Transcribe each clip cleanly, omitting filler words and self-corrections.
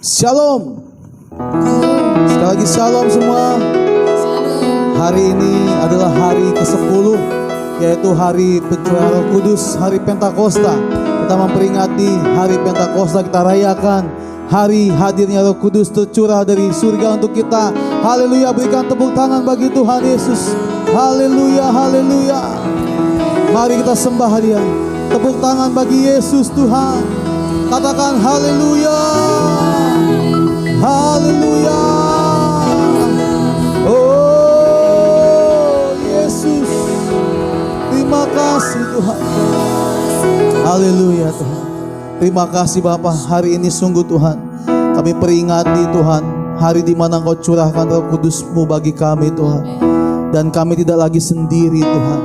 Shalom. Sekali lagi shalom semua. Hari ini adalah hari ke-10, yaitu hari pencurahan Roh Kudus, hari Pentakosta. Kita memperingati hari Pentakosta, kita rayakan hari hadirnya Roh Kudus tercurah dari surga untuk kita. Haleluya, berikan tepuk tangan bagi Tuhan Yesus. Haleluya, haleluya. Mari kita sembah Dia. Tepuk tangan bagi Yesus Tuhan. Katakan haleluya. Haleluya. Oh Yesus, terima kasih Tuhan. Haleluya Tuhan. Terima kasih Bapa, hari ini sungguh Tuhan kami peringati Tuhan, hari di mana Engkau curahkan Roh Kudus-Mu bagi kami Tuhan. Dan kami tidak lagi sendiri Tuhan,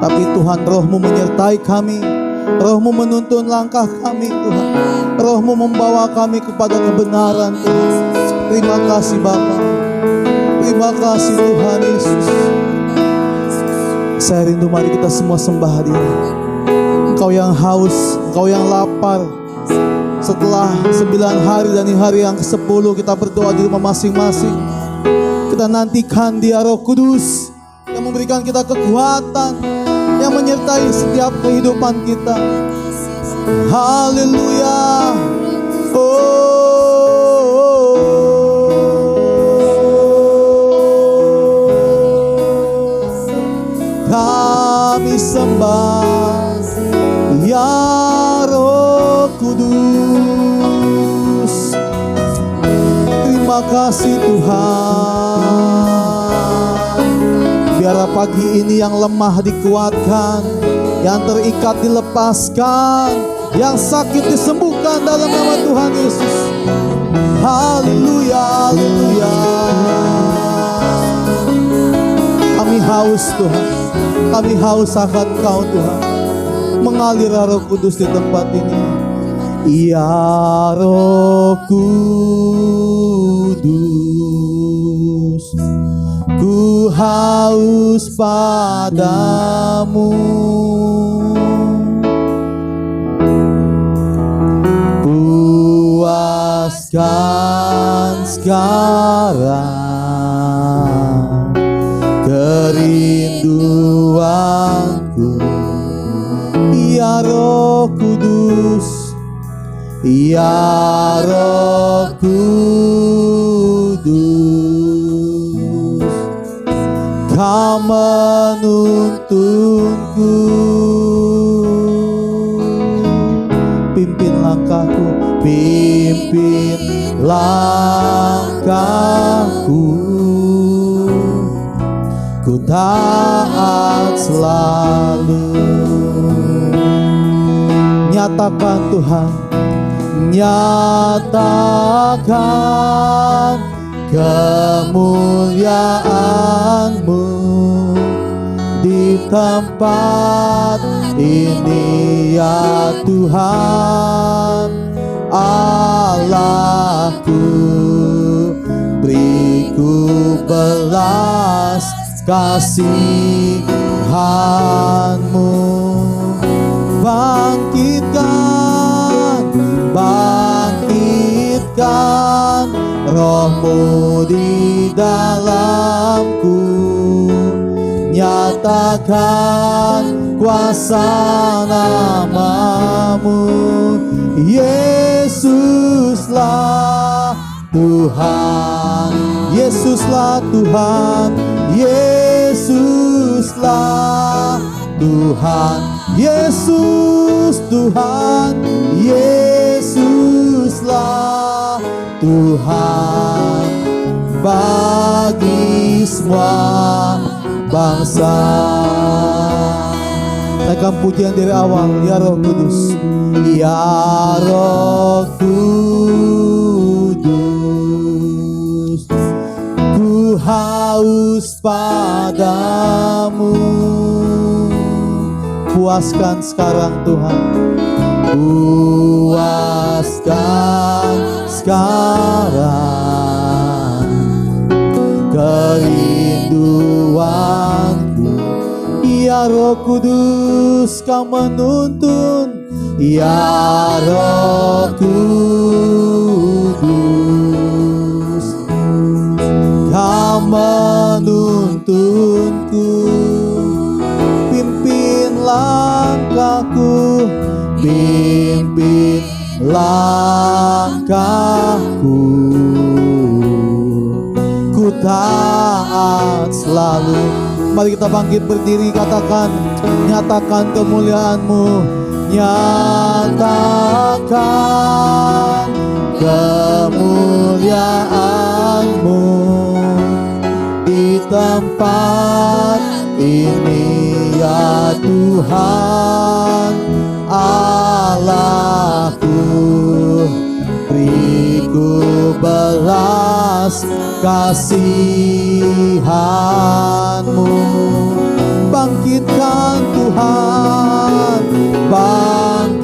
tapi Tuhan Roh-Mu menyertai kami. Roh-Mu menuntun langkah kami Tuhan. Roh-Mu membawa kami kepada kebenaran Tuhan. Terima kasih Bapa. Terima kasih Tuhan Yesus. Saya rindu, mari kita semua sembah Dia. Engkau yang haus, Engkau yang lapar. Setelah 9 hari dan di hari yang ke-10 kita berdoa di rumah masing-masing. Kita nantikan Dia, Roh Kudus yang memberikan kita kekuatan, yang menyertai setiap kehidupan kita. Haleluya. Kami sembah ya Roh Kudus. Terima kasih Tuhan. Biarlah pagi ini yang lemah dikuatkan, yang terikat dilepaskan, yang sakit disembuhkan dalam nama Tuhan Yesus. Haleluya, haleluya. Kami haus Tuhan, kami haus akan Kau Tuhan. Mengalir Roh Kudus di tempat ini. Ya Roh Kudus, ku haus padamu. Puaskan sekarang kerinduanku. Ya Roh Kudus, ya Roh Kudus, Kau menuntunku. Pimpin langkahku, pimpin langkahku. Ku taat selalu. Nyatakan Tuhan, nyatakan kemuliaan-Mu di tempat ini ya Tuhan Allahku. Beriku belas kasihan-Mu. Bangkitkan, bangkitkan Roh-Mu di dalamku. Nyatakan kuasa nama-Mu. Yesuslah Tuhan, Yesuslah Tuhan, Yesuslah Tuhan, Yesus Tuhan, Yesuslah Tuhan bagi semua bangsa. Naikkan pujian dari awal. Ya Roh Kudus, ya Roh Kudus, ku haus padamu. Puaskan sekarang Tuhan, puaskan sekarang kerinduanku. Ya Roh Kudus, Kau menuntun, ya Roh Kudus. Kau menuntunku, pimpin langkahku, pimpin langkahku. Ku taat selalu. Mari kita bangkit berdiri, katakan, nyatakan kemuliaan-Mu, nyatakan kemuliaan-Mu di tempat ini ya Tuhan Allahku. Beriku belas kasihan-Mu. Bangkitkan Tuhan, bangkitkan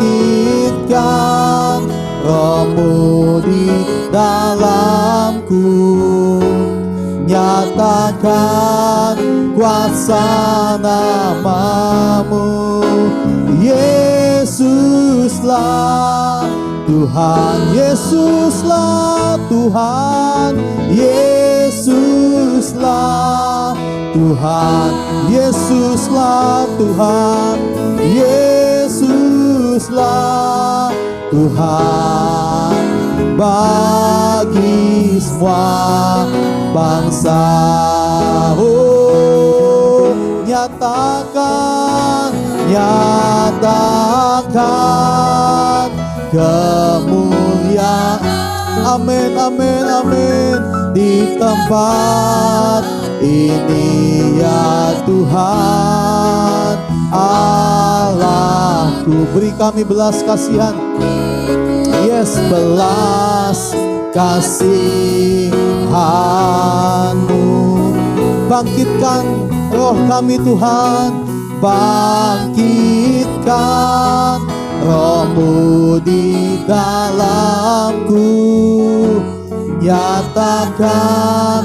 Roh-Mu di dalamku. Nyatakan kuasa nama-Mu. Yesuslah Tuhan, Yesuslah Tuhan, Yesuslah Tuhan, Yesuslah Tuhan, Yesuslah Tuhan bagi semua bangsa. Oh, nyatakan, nyatakan kemuliaan. Amin, amin, amin. Di tempat ini ya Tuhan Allahku. Beri kami belas kasihan. Yes, belas kasihan-Mu. Bangkitkan roh kami Tuhan, bangkitkan Roh-Mu di dalamku. Nyatakan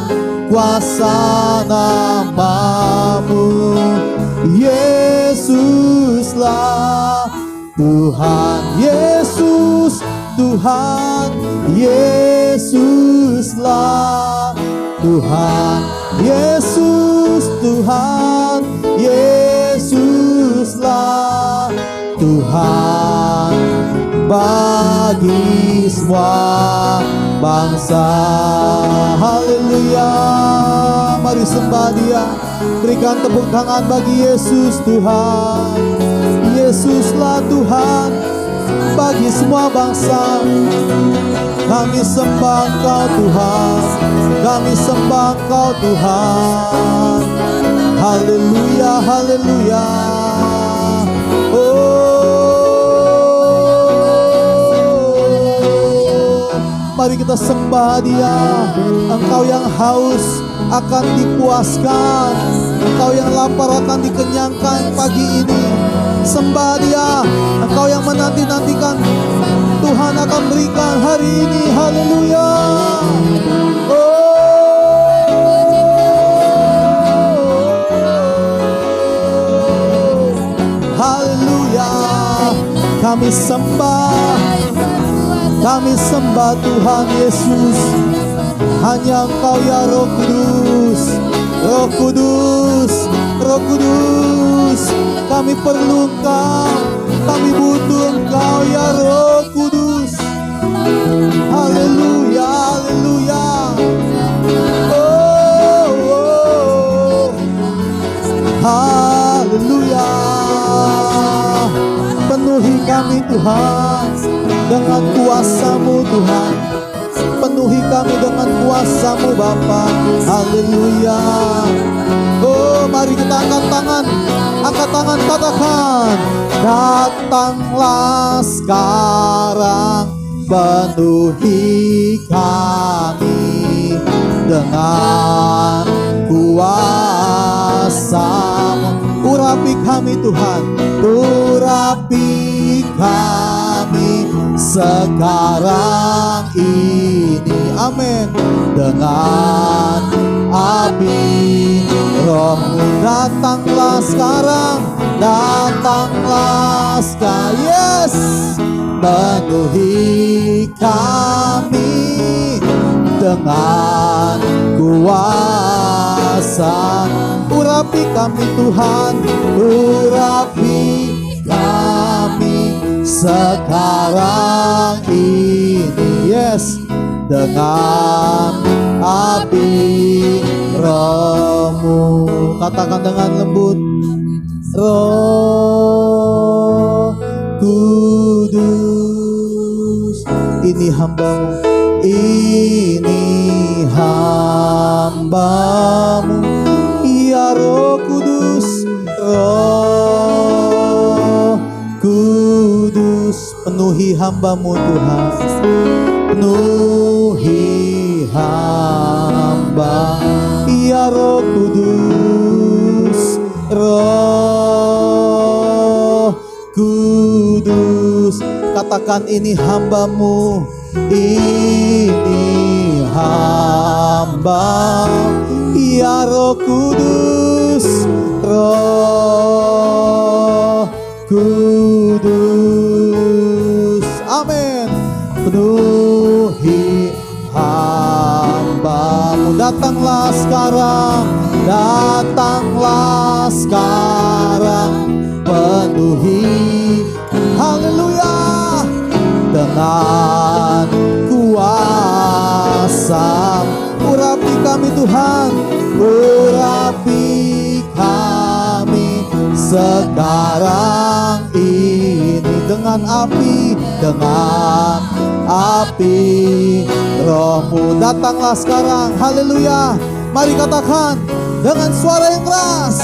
kuasa nama-Mu. Yesuslah Tuhan, Yesus Tuhan, Yesuslah Tuhan, Yesus Tuhan, Yesuslah Tuhan bagi semua bangsa. Haleluya. Mari sembah Dia. Berikan tepuk tangan bagi Yesus Tuhan. Yesuslah Tuhan bagi semua bangsa. Kami sembah Engkau Tuhan, kami sembah Engkau Tuhan. Haleluya, haleluya. Mari kita sembah Dia. Engkau yang haus akan dipuaskan, Engkau yang lapar akan dikenyangkan pagi ini. Sembah Dia. Engkau yang menanti-nantikan, Tuhan akan berikan hari ini. Haleluya. Haleluya. Kami sembah, kami sembah Tuhan Yesus. Hanya Engkau ya Roh Kudus, Roh Kudus, Roh Kudus. Kami perlu Engkau, kami butuh Engkau ya Roh Kudus. Haleluya, haleluya. Oh, oh. Haleluya. Penuhi kami Tuhan dengan kuasa-Mu Tuhan. Penuhi kami dengan kuasa-Mu Bapa. Haleluya. Oh, mari kita angkat tangan. Angkat tangan, katakan, datanglah sekarang, penuhi kami dengan kuasa-Mu. Urapi kami Tuhan, urapi kami sekarang ini. Amin. Dengan api Roh-Mu Datanglah sekarang, datanglah sekarang. Yes, penuhi kami dengan kuasa. Urapi kami Tuhan, urapi kami sekarang ini. Yes, dengan api Roh-Mu. Katakan dengan lembut, Roh Kudus, ini hamba-Mu, ini hamba-Mu, ya Roh Kudus, Roh Kudus, penuhi hamba-Mu Tuhan, penuhi hamba, ya Roh Kudus, Roh Kudus. Katakan ini hamba-Mu, ini hamba, ya Roh Kudus, Roh Kudus. Amin. Penuhi hamba-Mu. Datanglah sekarang, datanglah sekarang, penuhi, haleluya, dengan kuasa. Urapi kami Tuhan, urapi kami sekarang ini dengan api Roh-Mu. Datanglah sekarang, haleluya. Mari katakan dengan suara yang keras,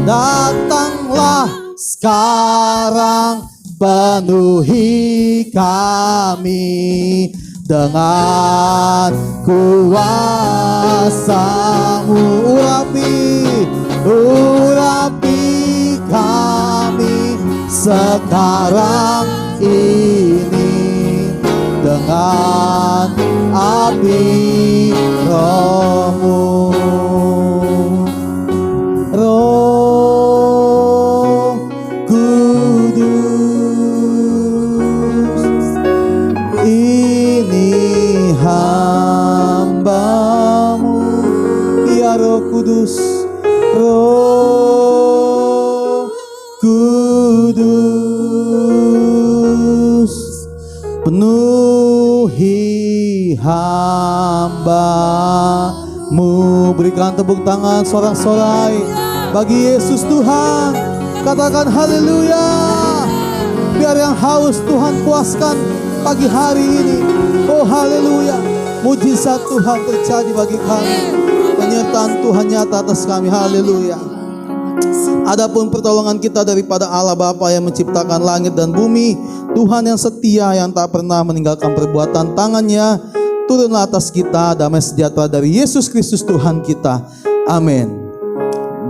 datanglah sekarang, penuhi kami dengan kuasa-Mu. Urapi kami sekarang ini dengan api Roh-Mu. Roh Kudus, ini hamba-Mu, ya Roh Kudus, Roh Kudus, penuhi hamba-Mu. Berikan tepuk tangan sorak-sorai bagi Yesus Tuhan. Katakan haleluya. Biar yang haus Tuhan puaskan pagi hari ini. Oh haleluya. Mujizat Tuhan terjadi bagi kami. Penyertaan Tuhan nyata atas kami. Haleluya. Adapun pertolongan kita daripada Allah Bapa yang menciptakan langit dan bumi, Tuhan yang setia yang tak pernah meninggalkan perbuatan tangannya, turunlah atas kita damai sejahtera dari Yesus Kristus Tuhan kita. Amin.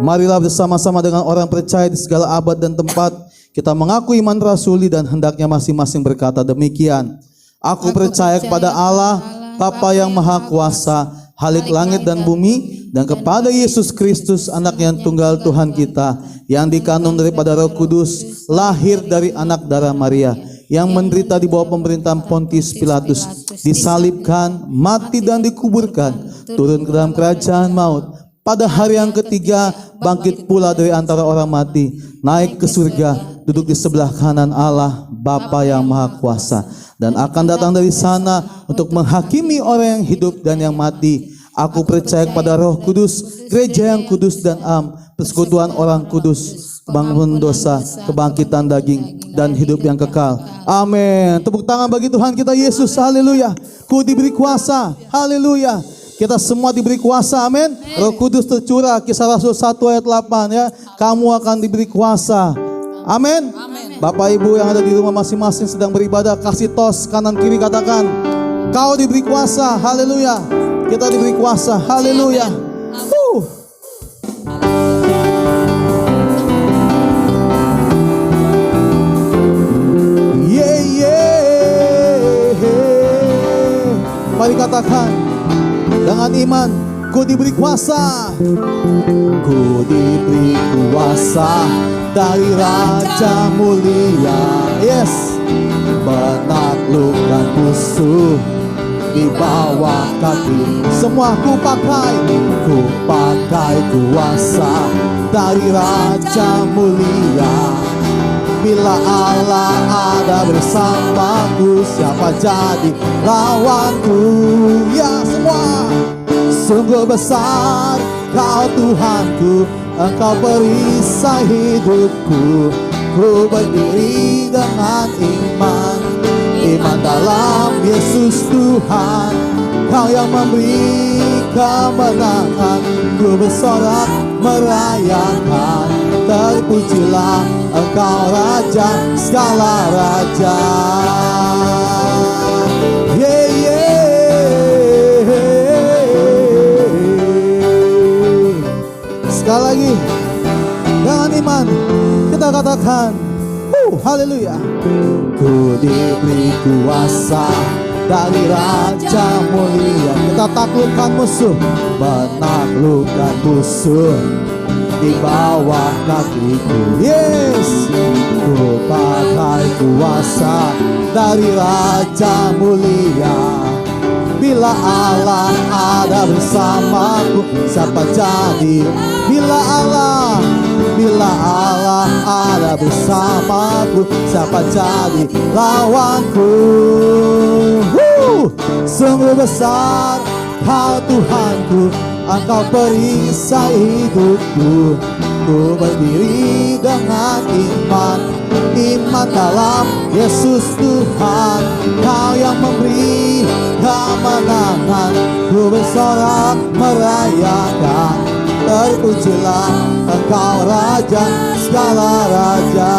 Marilah bersama-sama dengan orang percaya di segala abad dan tempat, kita mengaku iman rasuli dan hendaknya masing-masing berkata demikian. Aku percaya kepada Allah, Bapa yang Maha Kuasa, Khalik langit dan bumi, dan kepada Yesus Kristus, anak yang tunggal Tuhan kita, yang dikandung daripada Roh Kudus, lahir dari anak darah Maria, yang menderita di bawah pemerintahan Pontius Pilatus, disalibkan, mati dan dikuburkan, turun ke dalam kerajaan maut. Pada hari yang ketiga bangkit pula dari antara orang mati, naik ke surga, duduk di sebelah kanan Allah Bapa yang Maha Kuasa, dan akan datang dari sana untuk menghakimi orang yang hidup dan yang mati. Aku percaya kepada Roh Kudus, gereja yang kudus dan am, persekutuan orang kudus, bangun dosa, kebangkitan daging, dan hidup yang kekal. Amin. Tepuk tangan bagi Tuhan kita Yesus. Haleluya. Ku diberi kuasa. Haleluya. Kita semua diberi kuasa, amin. Roh Kudus tercurah, Kisah Rasul 1 ayat 8 ya. Kamu akan diberi kuasa. Amin. Bapak Ibu yang ada di rumah masing-masing sedang beribadah, kasih tos kanan kiri, katakan, kau diberi kuasa. Haleluya. Kita diberi kuasa. Haleluya. Mari katakan dengan iman, Ku diberi kuasa, ku diberi kuasa dari Raja mulia. Yes, menaklukkan musuh di bawah kaki. Semua ku pakai kuasa dari Raja mulia. Bila Allah ada bersamaku, siapa jadi lawanku? Ya semua. Sungguh besar Kau Tuhanku, Engkau perisai hidupku. Ku berdiri dengan iman dalam Yesus Tuhan. Kau yang memberi kemenangan, ku bersorak merayakan. Terpujilah Engkau Raja segala raja. Yeah, yeah. Sekali lagi dengan iman kita katakan, haleluya. Ku diberi kuasa dari Raja mulia. Kita taklukkan musuh, menaklukkan musuh di bawah kakiku. Yes, ku pakai kuasa dari Raja mulia. Bila Allah ada bersamaku, siapa jadi? Bila Allah ada bersamaku, siapa jadi lawanku? Sungguh besar Kau Tuhanku, Engkau perisai hidupku. Ku berdiri dengan iman dalam Yesus Tuhan. Kau yang memberi kemenangan, ku bersorak merayakan. Terpujilah Engkau Raja segala raja.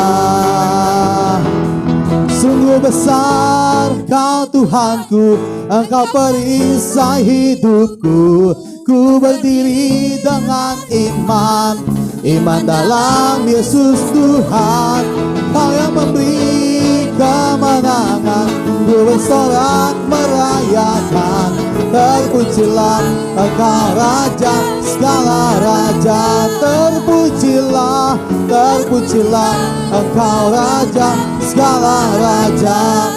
Sungguh besar Kau Tuhanku, Engkau perisai hidupku. Ku berdiri dengan iman dalam Yesus Tuhan. Kau yang memberi kemenangan, ku bersorak merayakan. Terpujilah Engkau Raja segala raja. Terpujilah Engkau Raja segala raja.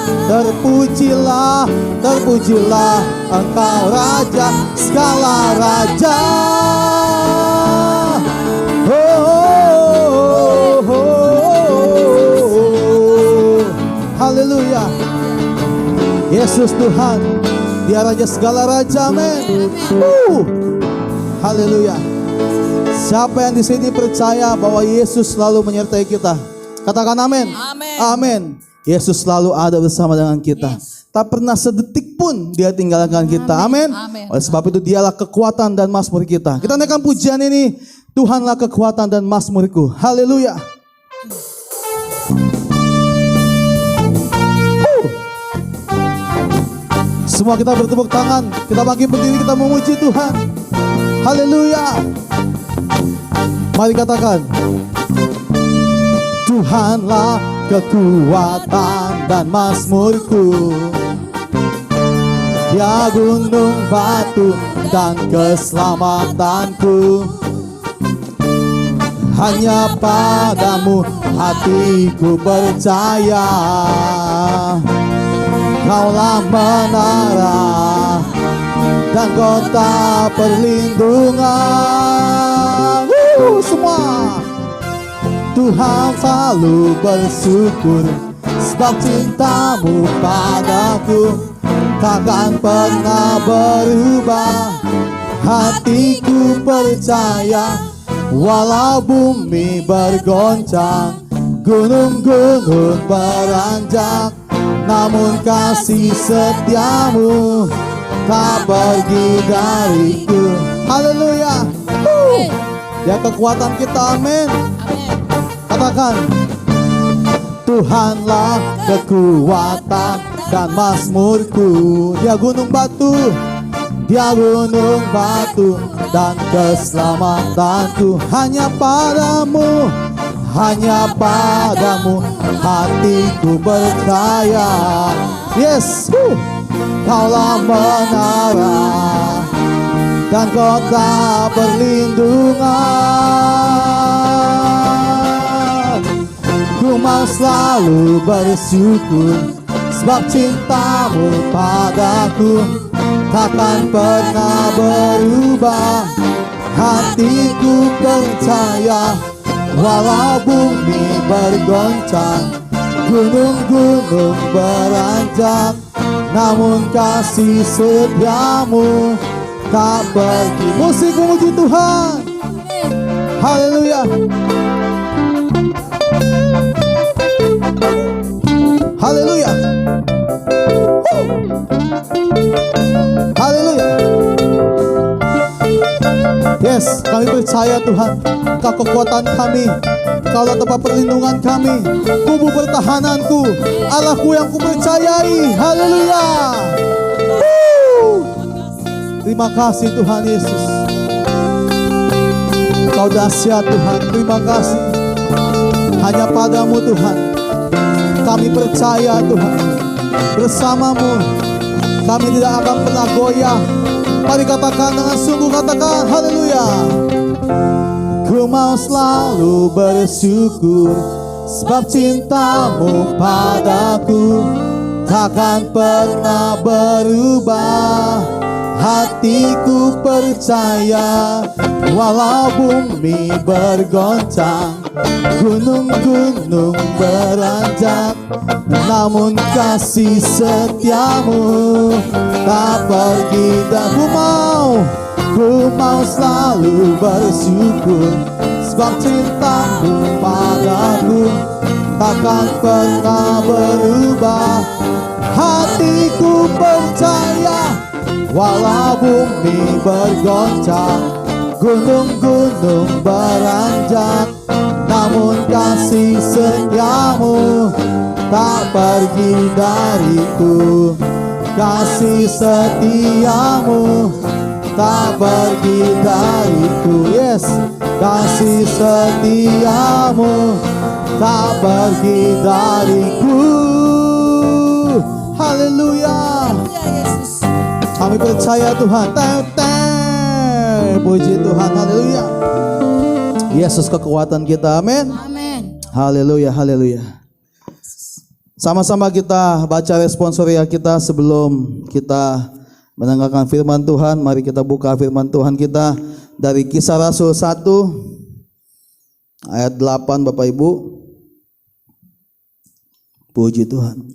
Terpujilah Engkau Raja segala raja. Haleluya. Yesus Tuhan, Dia Raja segala raja, amin. Haleluya. Siapa yang di sini percaya bahwa Yesus selalu menyertai kita? Katakan amin. Amin. Yesus selalu ada bersama dengan kita. Tak pernah sedetik pun Dia tinggalkan kita. Amin. Oleh sebab itu Dialah kekuatan dan mazmur kita. Kita naikkan pujian ini. Tuhanlah kekuatan dan mazmurku. Haleluya. Semua kita bertepuk tangan, kita bangkit berdiri, kita memuji Tuhan. Haleluya. Mari katakan, Tuhanlah kekuatan dan mazmurku, Dia gunung batu dan keselamatanku. Hanya padamu hatiku percaya, Kaulah menara dan kota perlindungan. Semua Tuhan selalu bersyukur, sebab cintamu padaku takkan pernah berubah. Hatiku percaya, walau bumi bergoncang, gunung-gunung beranjak, namun kasih setiamu tak pergi dariku. Haleluya. Ya kekuatan kita, amin. Katakan, Tuhanlah kekuatan dan mazmurku. Dia gunung batu, Dia gunung batu dan keselamatanku. Hanya padamu hatiku percaya. Yes, Kaulah menara dan kota perlindungan. Ku mau selalu bersyukur, sebab cintamu padaku takkan pernah berubah. Hatiku percaya, walau bumi bergoncang, gunung-gunung beranjak, namun kasih setiamu tak pergi. Musik memuji Tuhan. Haleluya. Haleluya. Haleluya. Yes, kami percaya Tuhan, Engkau kekuatan kami, Engkaulah tempat perlindungan kami, kubu pertahananku, Allahku yang kupercayai. Haleluya. Terima kasih Tuhan Yesus. Kau dahsyat Tuhan, terima kasih. Hanya padamu Tuhan kami percaya Tuhan. Bersamamu kami tidak akan pernah goyah. Mari katakan dengan sungguh, katakan haleluya. Ku mau selalu bersyukur, sebab cintamu padaku takkan pernah berubah. Hatiku percaya, walau bumi bergoncang, gunung-gunung beranjak, namun kasih setiamu tak pergi. Dan ku mau selalu bersyukur, sebab cintamu padaku takkan pernah berubah. Hatiku percaya, walau bumi bergoncang, gunung-gunung beranjak, namun kasih setiamu tak pergi dariku. Kasih setiamu tak pergi dariku. Yes, kasih setiamu tak pergi dariku. Haleluya. Kami percaya Tuhan. Puji Tuhan. Haleluya. Yesus kekuatan kita. Amin. Amin. Haleluya. Haleluya. Sama-sama kita baca responsoria kita sebelum kita mendengarkan firman Tuhan. Mari kita buka firman Tuhan kita dari Kisah Rasul 1 ayat 8 Bapak Ibu. Puji Tuhan.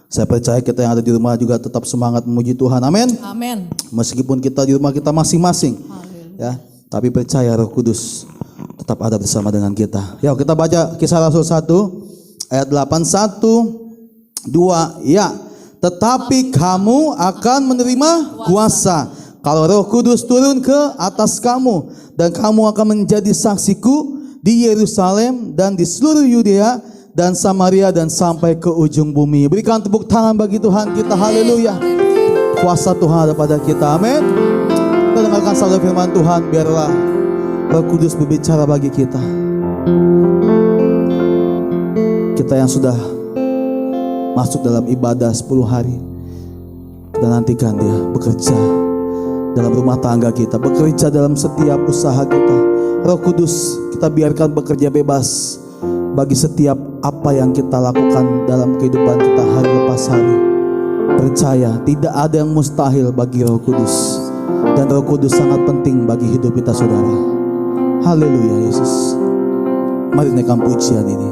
Saya percaya kita yang ada di rumah juga tetap semangat memuji Tuhan. Amin. Amin. Meskipun kita di rumah kita masing-masing, ya, tapi percaya Roh Kudus tetap ada bersama dengan kita. Yuk kita baca Kisah Rasul 1 ayat 8. 1, 2, ya. Tetapi kamu akan menerima kuasa kalau Roh Kudus turun ke atas kamu, dan kamu akan menjadi saksiku di Yerusalem dan di seluruh Yudea dan Samaria dan sampai ke ujung bumi. Berikan tepuk tangan bagi Tuhan kita. Haleluya. Kuasa Tuhan ada pada kita. Amin. Kita dengarkan sabda firman Tuhan. Biarlah Roh Kudus berbicara bagi kita. Kita yang sudah masuk dalam ibadah 10 hari, kita nantikan dia bekerja dalam rumah tangga kita, bekerja dalam setiap usaha kita. Roh Kudus kita biarkan bekerja bebas bagi setiap apa yang kita lakukan dalam kehidupan kita hari lepas hari. Percaya tidak ada yang mustahil bagi Roh Kudus, dan Roh Kudus sangat penting bagi hidup kita saudara. Haleluya Yesus. Mari naikkan pujian ini.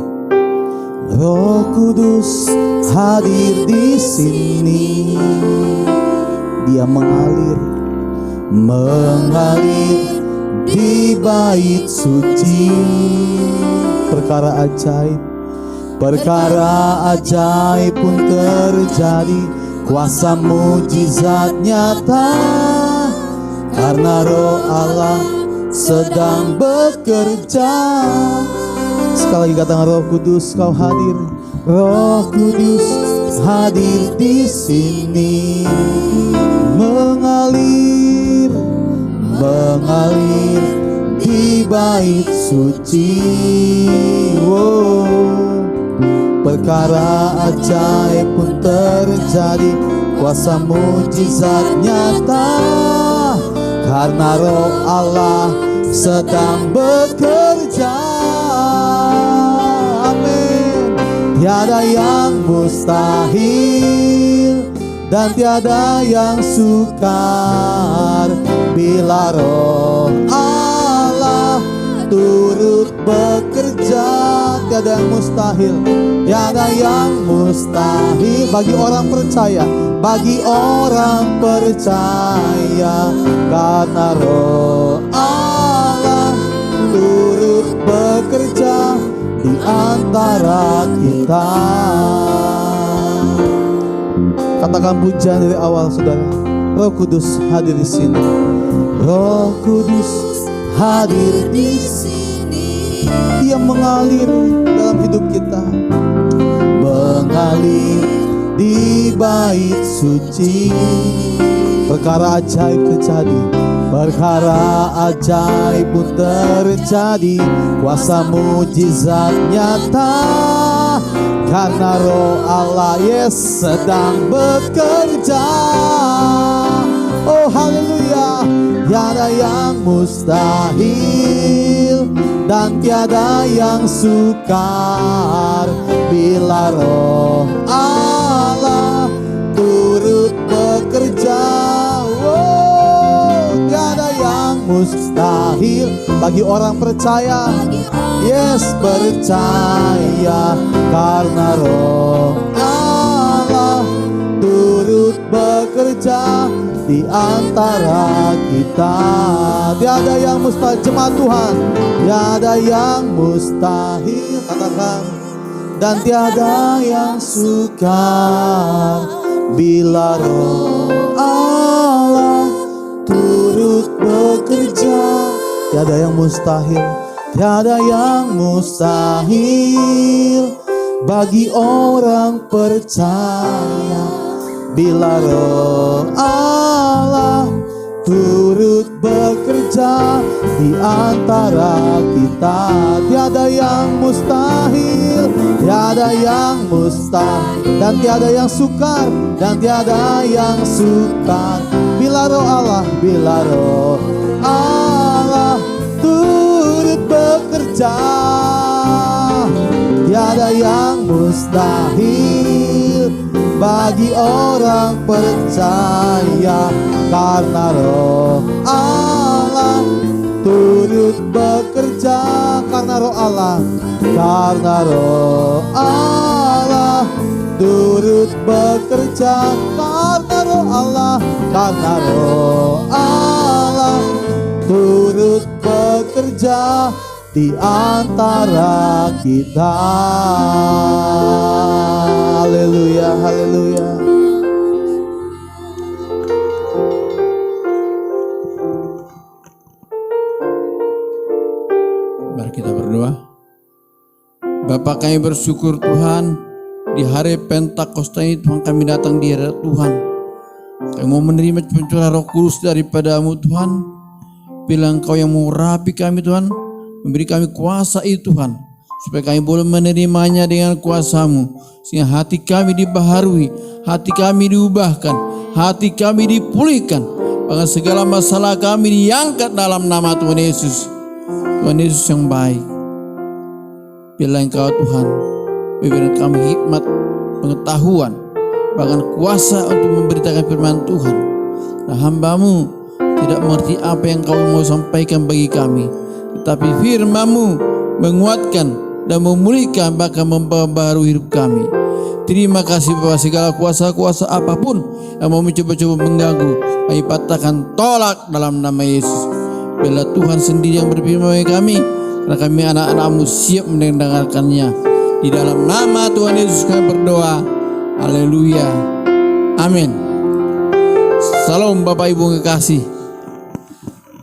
Roh Kudus hadir di sini. Dia mengalir di bait suci. Perkara ajaib pun terjadi, kuasa mujizat nyata, karena Roh Allah sedang bekerja. Sekali lagi katakan, Roh Kudus kau hadir. Roh Kudus hadir di sini, mengalir di bait suci. Perkara ajaib pun terjadi, kuasa mujizat nyata, karena Roh Allah sedang bekerja. Amin. Tiada yang mustahil dan tiada yang sukar bila Roh Allah turut bekerja. Tiada yang mustahil, tiada yang mustahil bagi orang percaya, bagi orang percaya, karena Roh Allah turut bekerja di antara kita. Katakan pujian dari awal, saudara. Roh Kudus hadir di sini. Roh Kudus hadir di sini. Dia mengalir dalam hidup kita, mengalir di bait suci. Perkara ajaib terjadi, perkara ajaib pun terjadi, kuasa mujizat nyata, karena Roh Allah sedang bekerja. Oh haleluya. Tiada yang mustahil dan tiada yang sukar bila Roh Allah turut bekerja. Oh, tiada yang mustahil bagi orang percaya. Yes, percaya, karena Roh Allah turut bekerja di antara kita. Tiada yang mustahil, jemaat Tuhan. Tiada yang mustahil, katakan. Dan tiada yang sukar bila Roh Allah turut bekerja. Tiada yang mustahil, tiada yang mustahil bagi orang percaya, bila Roh Allah turut bekerja di antara kita. Tiada yang mustahil, tiada yang mustahil, dan tiada yang sukar, dan tiada yang sukar bila Roh Allah, bila Roh Allah turut bekerja. Tiada yang mustahil bagi orang percaya, karena Roh Allah turut bekerja. Karena Roh Allah, karena Roh Allah turut bekerja. Karena Roh Allah, karena Roh Allah turut bekerja di antara kita. Haleluya, haleluya. Mari kita berdoa. Bapa, kami bersyukur Tuhan, di hari Pentakosta ini Tuhan kami datang di hadirat Tuhan. Kami mau menerima pencurahan Roh Kudus daripada-Mu Tuhan. Bila Engkau yang mengurapi kami Tuhan, memberi kami kuasa itu Tuhan, supaya kami boleh menerimanya dengan kuasa-Mu, sehingga hati kami dibaharui, hati kami diubahkan, hati kami dipulihkan, bahkan segala masalah kami diangkat dalam nama Tuhan Yesus. Tuhan Yesus yang baik, bila Engkau Tuhan berikan kami hikmat, pengetahuan, bahkan kuasa untuk memberitakan firman Tuhan. Nah, hamba-Mu tidak mengerti apa yang Kau mau sampaikan bagi kami, tetapi firman-Mu menguatkan dan memulihkan, bahkan membaharui hidup kami. Terima kasih Bapa, segala kuasa-kuasa apapun yang mau mencoba-coba mengganggu, kami patahkan, tolak dalam nama Yesus. Bila Tuhan sendiri yang berfirman bagi kami, karena kami anak-anak-Mu siap mendengarkannya. Di dalam nama Tuhan Yesus kami berdoa. Haleluya. Amin. Salam Bapak Ibu kekasih.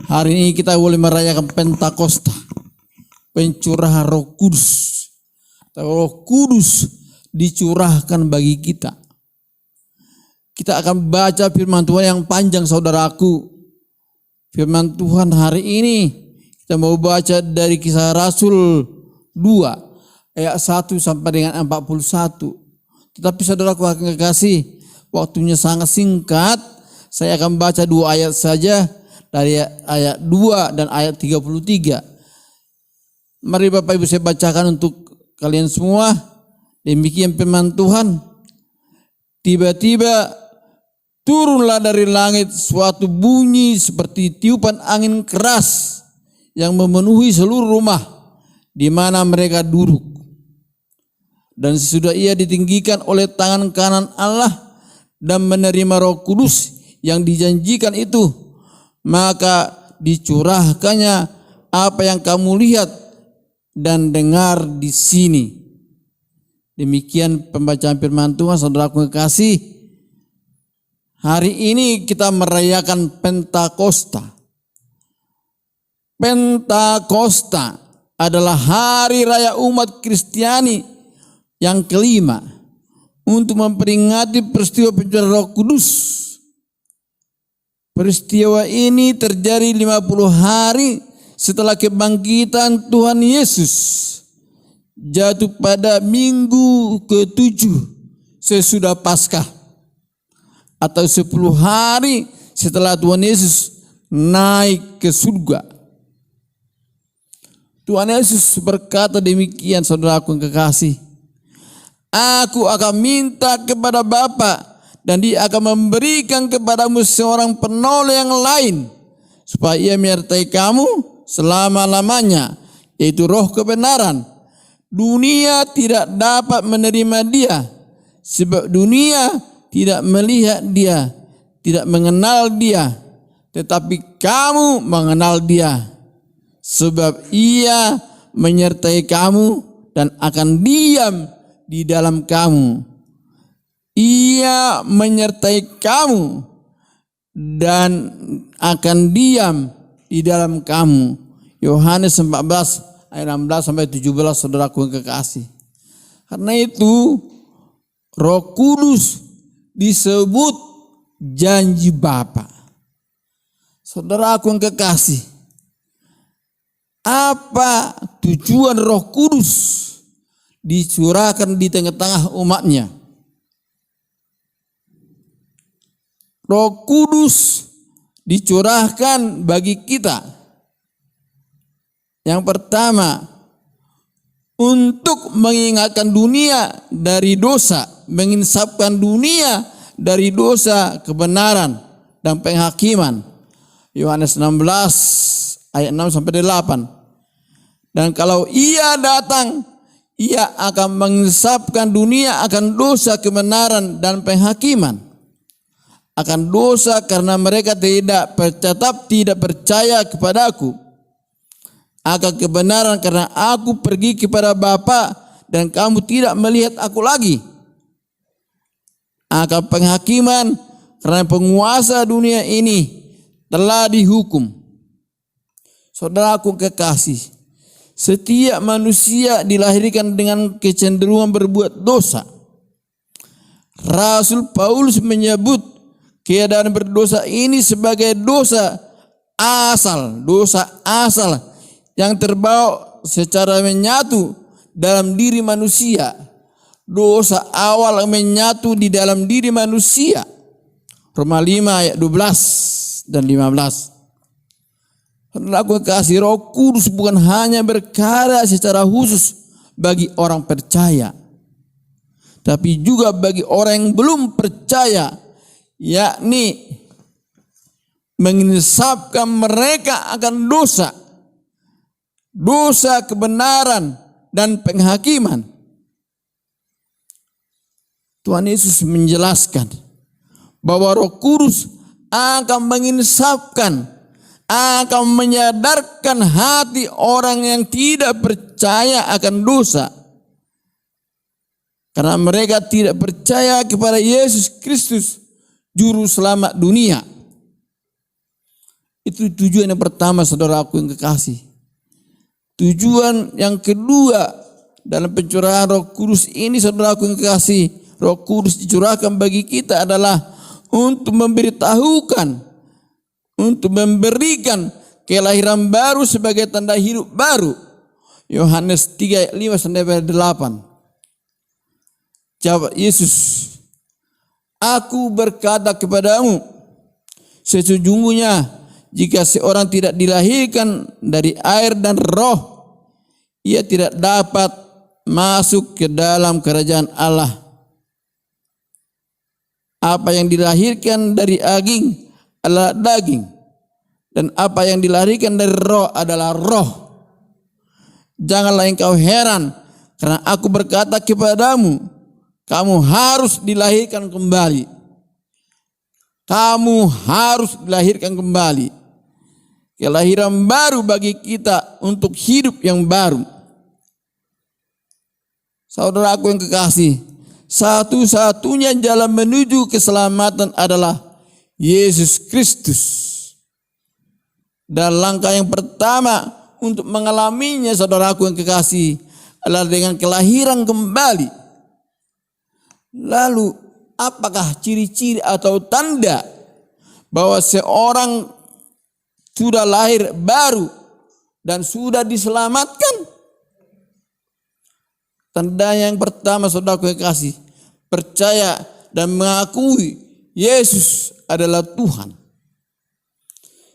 Hari ini kita boleh merayakan Pentakosta, pencurahan Roh Kudus. Roh Kudus dicurahkan bagi kita. Kita akan baca firman Tuhan yang panjang, saudaraku. Firman Tuhan hari ini kita mau baca dari Kisah Rasul 2 ayat 1 sampai dengan 41. Tetapi saudaraku yang kekasih, waktunya sangat singkat. Saya akan baca 2 ayat saja dari ayat 2 dan ayat 33. Mari Bapak Ibu saya bacakan untuk kalian semua. Demikian firman Tuhan. Tiba-tiba turunlah dari langit suatu bunyi seperti tiupan angin keras yang memenuhi seluruh rumah di mana mereka duduk. Dan sesudah ia ditinggikan oleh tangan kanan Allah dan menerima Roh Kudus yang dijanjikan itu, maka dicurahkannya apa yang kamu lihat dan dengar di sini. Demikian pembacaan firman Tuhan, saudaraku kekasih. Hari ini kita merayakan Pentakosta. Pentakosta adalah hari raya umat Kristiani yang kelima untuk memperingati peristiwa pencurahan Roh Kudus. Peristiwa ini terjadi 50 hari setelah kebangkitan Tuhan Yesus, jatuh pada minggu ke-7 sesudah Paskah, atau 10 hari setelah Tuhan Yesus naik ke surga. Tuhan Yesus berkata demikian, saudaraku yang kekasih, Aku akan minta kepada Bapa dan Dia akan memberikan kepadamu seorang penolong yang lain, supaya Ia menyertai kamu selama-lamanya, yaitu Roh kebenaran. Dunia tidak dapat menerima Dia, sebab dunia tidak melihat Dia, tidak mengenal Dia, tetapi kamu mengenal Dia, sebab Ia menyertai kamu dan akan diam di dalam kamu. Ia menyertai kamu dan akan diam di dalam kamu. Yohanes 14 ayat 16 sampai 17, saudaraku yang kekasih. Karena itu Roh Kudus disebut janji Bapa. Saudaraku yang kekasih, apa tujuan Roh Kudus dicurahkan di tengah-tengah umatnya? Roh Kudus dicurahkan bagi kita. Yang pertama, untuk mengingatkan dunia dari dosa, menginsafkan dunia dari dosa, kebenaran dan penghakiman. Yohanes 16 ayat 6 sampai 8. Dan kalau Ia datang, Ia akan menginsafkan dunia akan dosa, kebenaran dan penghakiman. Akan dosa karena mereka tetap tidak percaya kepadaku. Akan kebenaran karena aku pergi kepada Bapa dan kamu tidak melihat aku lagi. Akan penghakiman karena penguasa dunia ini telah dihukum. Saudaraku kekasih, setiap manusia dilahirkan dengan kecenderungan berbuat dosa. Rasul Paulus menyebut keadaan berdosa ini sebagai dosa asal yang terbawa secara menyatu dalam diri manusia. Dosa awal menyatu di dalam diri manusia. Roma 5 ayat 12 dan 15. Saudaraku kasih, Roh Kudus bukan hanya berkarya secara khusus bagi orang percaya, tapi juga bagi orang yang belum percaya, yakni menginsafkan mereka akan dosa, kebenaran dan penghakiman. Tuhan Yesus menjelaskan bahwa Roh Kudus akan menginsafkan, akan menyadarkan hati orang yang tidak percaya akan dosa, karena mereka tidak percaya kepada Yesus Kristus, Juru Selamat dunia. Itu tujuan yang pertama, saudaraku yang kekasih. Tujuan yang kedua dalam pencurahan Roh Kudus ini, saudaraku yang kekasih, Roh Kudus dicurahkan bagi kita adalah untuk memberitahukan, untuk memberikan kelahiran baru sebagai tanda hidup baru. Yohanes 3 ayat 5 sampai 8. Jawab Yesus, Aku berkata kepadamu, sesungguhnya jika seorang tidak dilahirkan dari air dan roh, ia tidak dapat masuk ke dalam kerajaan Allah. Apa yang dilahirkan dari daging adalah daging, dan apa yang dilahirkan dari roh adalah roh. Janganlah engkau heran, karena aku berkata kepadamu, kamu harus dilahirkan kembali. Kamu harus dilahirkan kembali. Kelahiran baru bagi kita untuk hidup yang baru. Saudaraku yang kekasih, satu-satunya jalan menuju keselamatan adalah Yesus Kristus. Dan langkah yang pertama untuk mengalaminya, saudaraku yang kekasih, adalah dengan kelahiran kembali. Lalu, apakah ciri-ciri atau tanda bahwa seorang sudah lahir baru dan sudah diselamatkan? Tanda yang pertama, saudaraku yang kasih, percaya dan mengakui Yesus adalah Tuhan.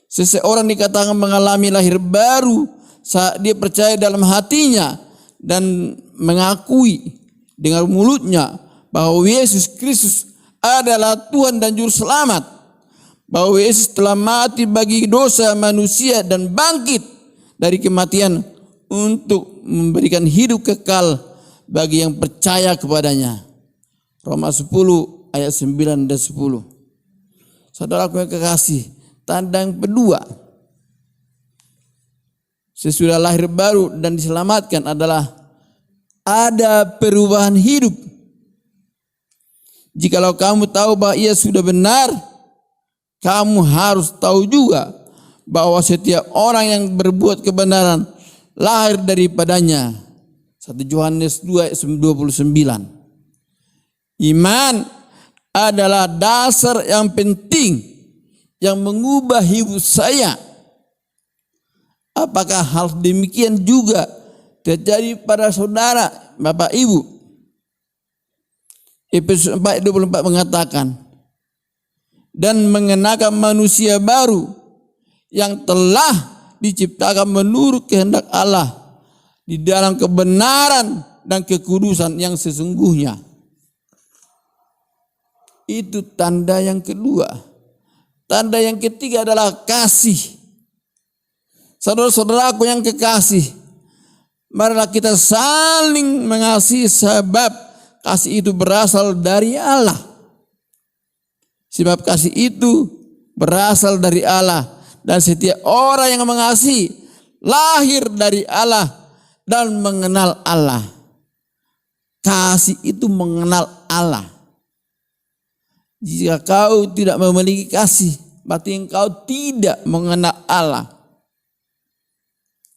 Seseorang dikatakan mengalami lahir baru saat dia percaya dalam hatinya dan mengakui dengan mulutnya bahwa Yesus Kristus adalah Tuhan dan Juru Selamat, bahwa Yesus telah mati bagi dosa manusia dan bangkit dari kematian untuk memberikan hidup kekal bagi yang percaya kepadanya. Roma 10 ayat 9 dan 10. Saudaraku yang kekasih, tanda yang kedua sesudah lahir baru dan diselamatkan adalah ada perubahan hidup. Jikalau kamu tahu bahwa ia sudah benar, kamu harus tahu juga bahwa setiap orang yang berbuat kebenaran lahir daripadanya. 1 Yohanes 2 ayat 29. Iman adalah dasar yang penting yang mengubah hidup saya. Apakah hal demikian juga terjadi pada saudara, Bapak Ibu? Efesus 4 ayat 24 mengatakan, dan mengenakan manusia baru yang telah diciptakan menurut kehendak Allah di dalam kebenaran dan kekudusan yang sesungguhnya. Itu tanda yang kedua. Tanda yang ketiga adalah kasih. Saudara-saudaraku yang kekasih, marilah kita saling mengasihi, sebab kasih itu berasal dari Allah. Sebab kasih itu berasal dari Allah, dan setiap orang yang mengasihi lahir dari Allah dan mengenal Allah. Kasih itu mengenal Allah. Jika kau tidak memiliki kasih, berarti engkau tidak mengenal Allah.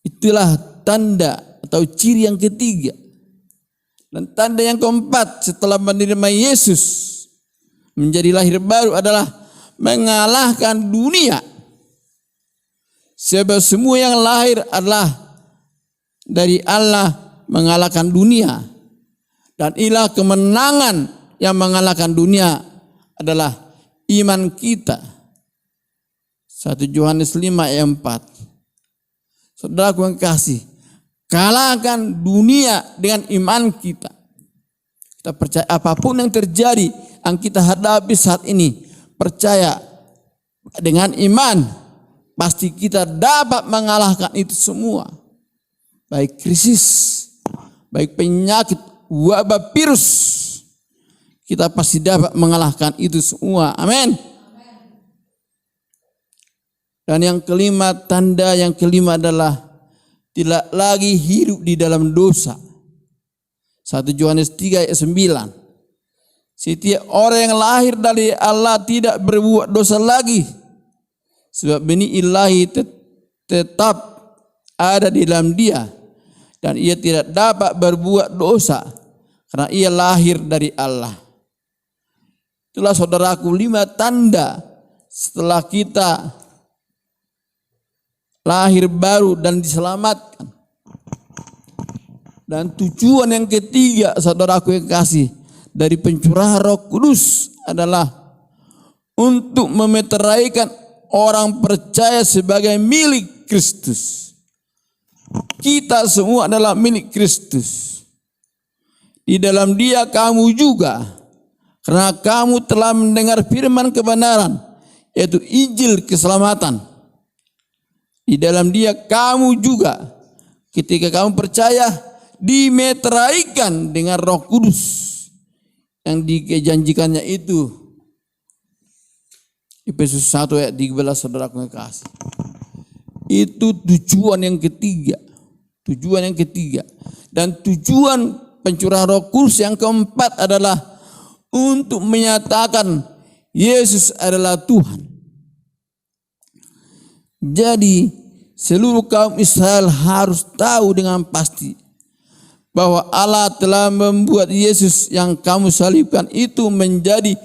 Itulah tanda atau ciri yang ketiga. Dan tanda yang keempat setelah menerima Yesus menjadi lahir baru adalah mengalahkan dunia. Sebab semua yang lahir adalah dari Allah mengalahkan dunia. Dan inilah kemenangan yang mengalahkan dunia adalah iman kita. 1 Yohanes 5 ayat 4. Saudaraku yang kasih, kalahkan dunia dengan iman kita. Kita percaya apapun yang terjadi yang kita hadapi saat ini, percaya dengan iman, pasti kita dapat mengalahkan itu semua. Baik krisis, baik penyakit, wabah virus, kita pasti dapat mengalahkan itu semua. Amin. Dan yang kelima, tanda yang kelima adalah tidak lagi hidup di dalam dosa. 1 Yohanes 3 ayat 9. Setiap orang yang lahir dari Allah tidak berbuat dosa lagi, sebab benih ilahi tetap ada di dalam dia, dan ia tidak dapat berbuat dosa karena ia lahir dari Allah. Itulah saudaraku 5 tanda setelah kita lahir baru dan diselamatkan. Dan tujuan yang ketiga, saudaraku yang kasih, dari pencurahan Roh Kudus adalah untuk memeteraikan orang percaya sebagai milik Kristus. Kita semua adalah milik Kristus. Di dalam Dia kamu juga, karena kamu telah mendengar firman kebenaran, yaitu Injil keselamatan. Di dalam Dia kamu juga, ketika kamu percaya, dimeteraikan dengan Roh Kudus yang dijanjikannya itu. Efesus 1 ayat 13, saudaraku yang kasih. Itu tujuan yang ketiga. Tujuan yang ketiga. Dan tujuan pencurahan Roh Kudus yang keempat adalah untuk menyatakan Yesus adalah Tuhan. Jadi seluruh kaum Israel harus tahu dengan pasti bahwa Allah telah membuat Yesus yang kamu salibkan itu menjadi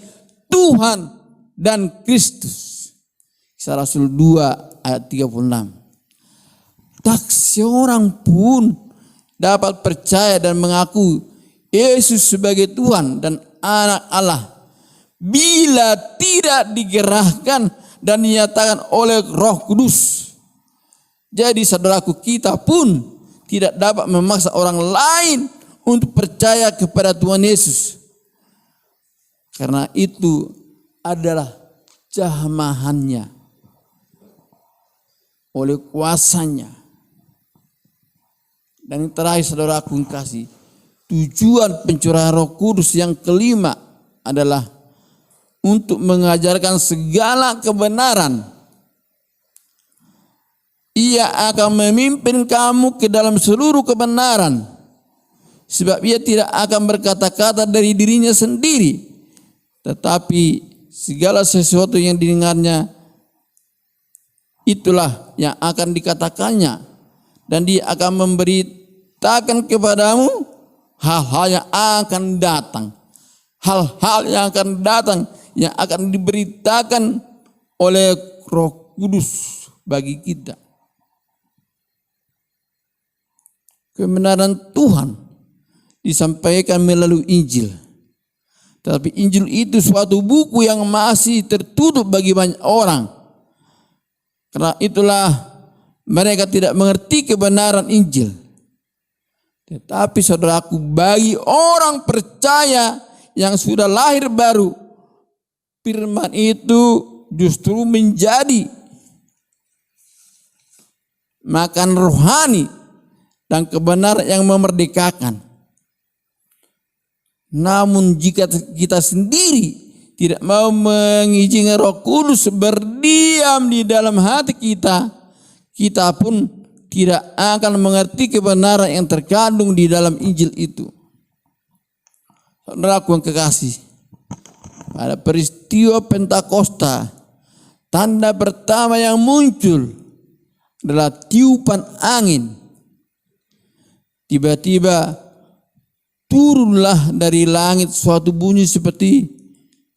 Tuhan dan Kristus. Kisah Rasul 2 ayat 36. Tak seorang pun dapat percaya dan mengaku Yesus sebagai Tuhan dan anak Allah bila tidak digerahkan dan dinyatakan oleh Roh Kudus. Jadi saudaraku, kita pun tidak dapat memaksa orang lain untuk percaya kepada Tuhan Yesus. Karena itu adalah jamahannya oleh kuasanya. Dan yang terakhir saudaraku yang kasih, tujuan pencurahan Roh Kudus yang kelima adalah untuk mengajarkan segala kebenaran. Ia akan memimpin kamu ke dalam seluruh kebenaran, sebab ia tidak akan berkata-kata dari dirinya sendiri, tetapi segala sesuatu yang didengarnya itulah yang akan dikatakannya, dan dia akan memberitakan kepadamu hal-hal yang akan datang. Hal-hal yang akan datang yang akan diberitakan oleh Roh Kudus bagi kita. Kebenaran Tuhan disampaikan melalui Injil. Tetapi Injil itu suatu buku yang masih tertutup bagi banyak orang. Karena itulah mereka tidak mengerti kebenaran Injil. Tetapi saudaraku, bagi orang percaya yang sudah lahir baru, firman itu justru menjadi makan rohani dan kebenaran yang memerdekakan. Namun jika kita sendiri tidak mau mengizinkan Roh Kudus berdiam di dalam hati kita, kita pun tidak akan mengerti kebenaran yang terkandung di dalam Injil itu. Saudaraku yang kekasih, pada peristiwa Pentakosta, tanda pertama yang muncul adalah tiupan angin. Tiba-tiba turunlah dari langit suatu bunyi seperti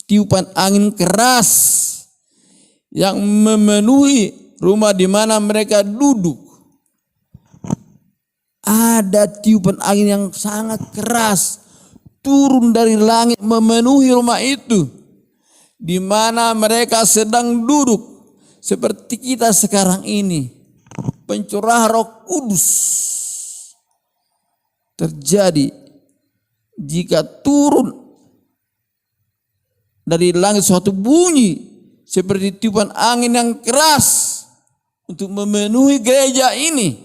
tiupan angin keras yang memenuhi rumah di mana mereka duduk. Ada tiupan angin yang sangat keras turun dari langit memenuhi rumah itu, di mana mereka sedang duduk seperti kita sekarang ini. Pencurahan Roh Kudus terjadi jika turun dari langit suatu bunyi seperti tiupan angin yang keras untuk memenuhi gereja ini,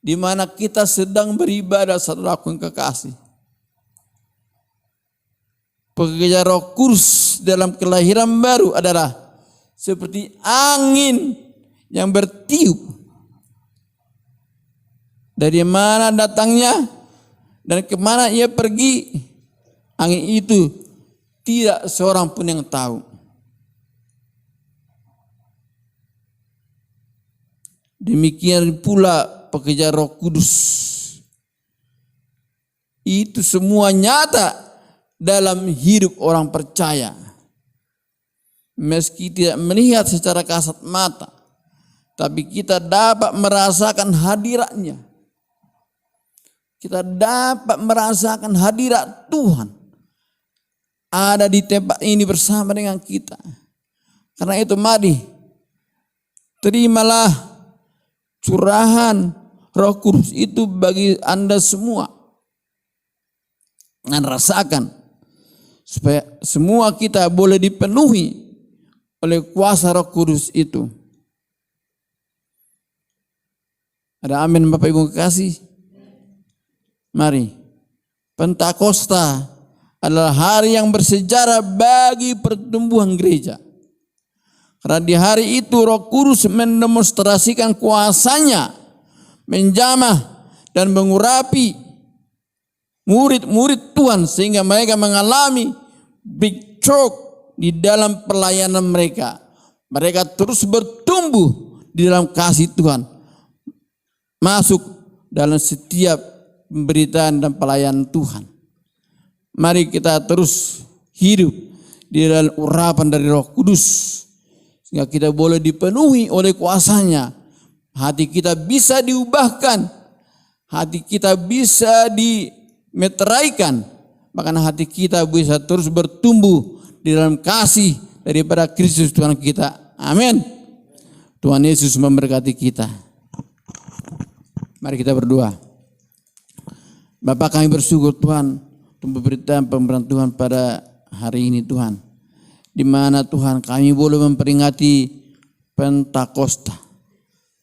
di mana kita sedang beribadah, saudaraku yang kekasih. Pekerjaan Roh Kudus dalam kelahiran baru adalah seperti angin yang bertiup. Dari mana datangnya dan kemana ia pergi, angin itu tidak seorang pun yang tahu. Demikian pula pekerjaan Roh Kudus. Itu semua nyata dalam hidup orang percaya. Meski tidak melihat secara kasat mata, tapi kita dapat merasakan hadiratnya. Kita dapat merasakan hadirat Tuhan. ada di tempat ini bersama dengan kita. Karena itu mari terimalah curahan Roh Kudus itu bagi Anda semua. Dan rasakan supaya semua kita boleh dipenuhi oleh kuasa Roh Kudus itu. Ada amin Bapak Ibu kekasih? Mari. Pentakosta adalah hari yang bersejarah bagi pertumbuhan gereja. Karena di hari itu Roh Kudus mendemonstrasikan kuasanya menjamah dan mengurapi murid-murid Tuhan sehingga mereka mengalami breakthrough di dalam pelayanan mereka. Mereka terus bertumbuh di dalam kasih Tuhan. Masuk dalam setiap pemberitaan dan pelayanan Tuhan. Mari kita terus hidup di dalam urapan dari Roh Kudus. Sehingga kita boleh dipenuhi oleh kuasanya. Hati kita bisa diubahkan. Hati kita bisa dimeteraikan. Bahkan hati kita bisa terus bertumbuh di dalam kasih daripada Kristus Tuhan kita. Amin. Tuhan Yesus memberkati kita. Mari kita berdoa. Bapa, kami bersyukur Tuhan untuk pemberitaan pemberian Tuhan pada hari ini Tuhan. Di mana Tuhan kami boleh memperingati Pentakosta,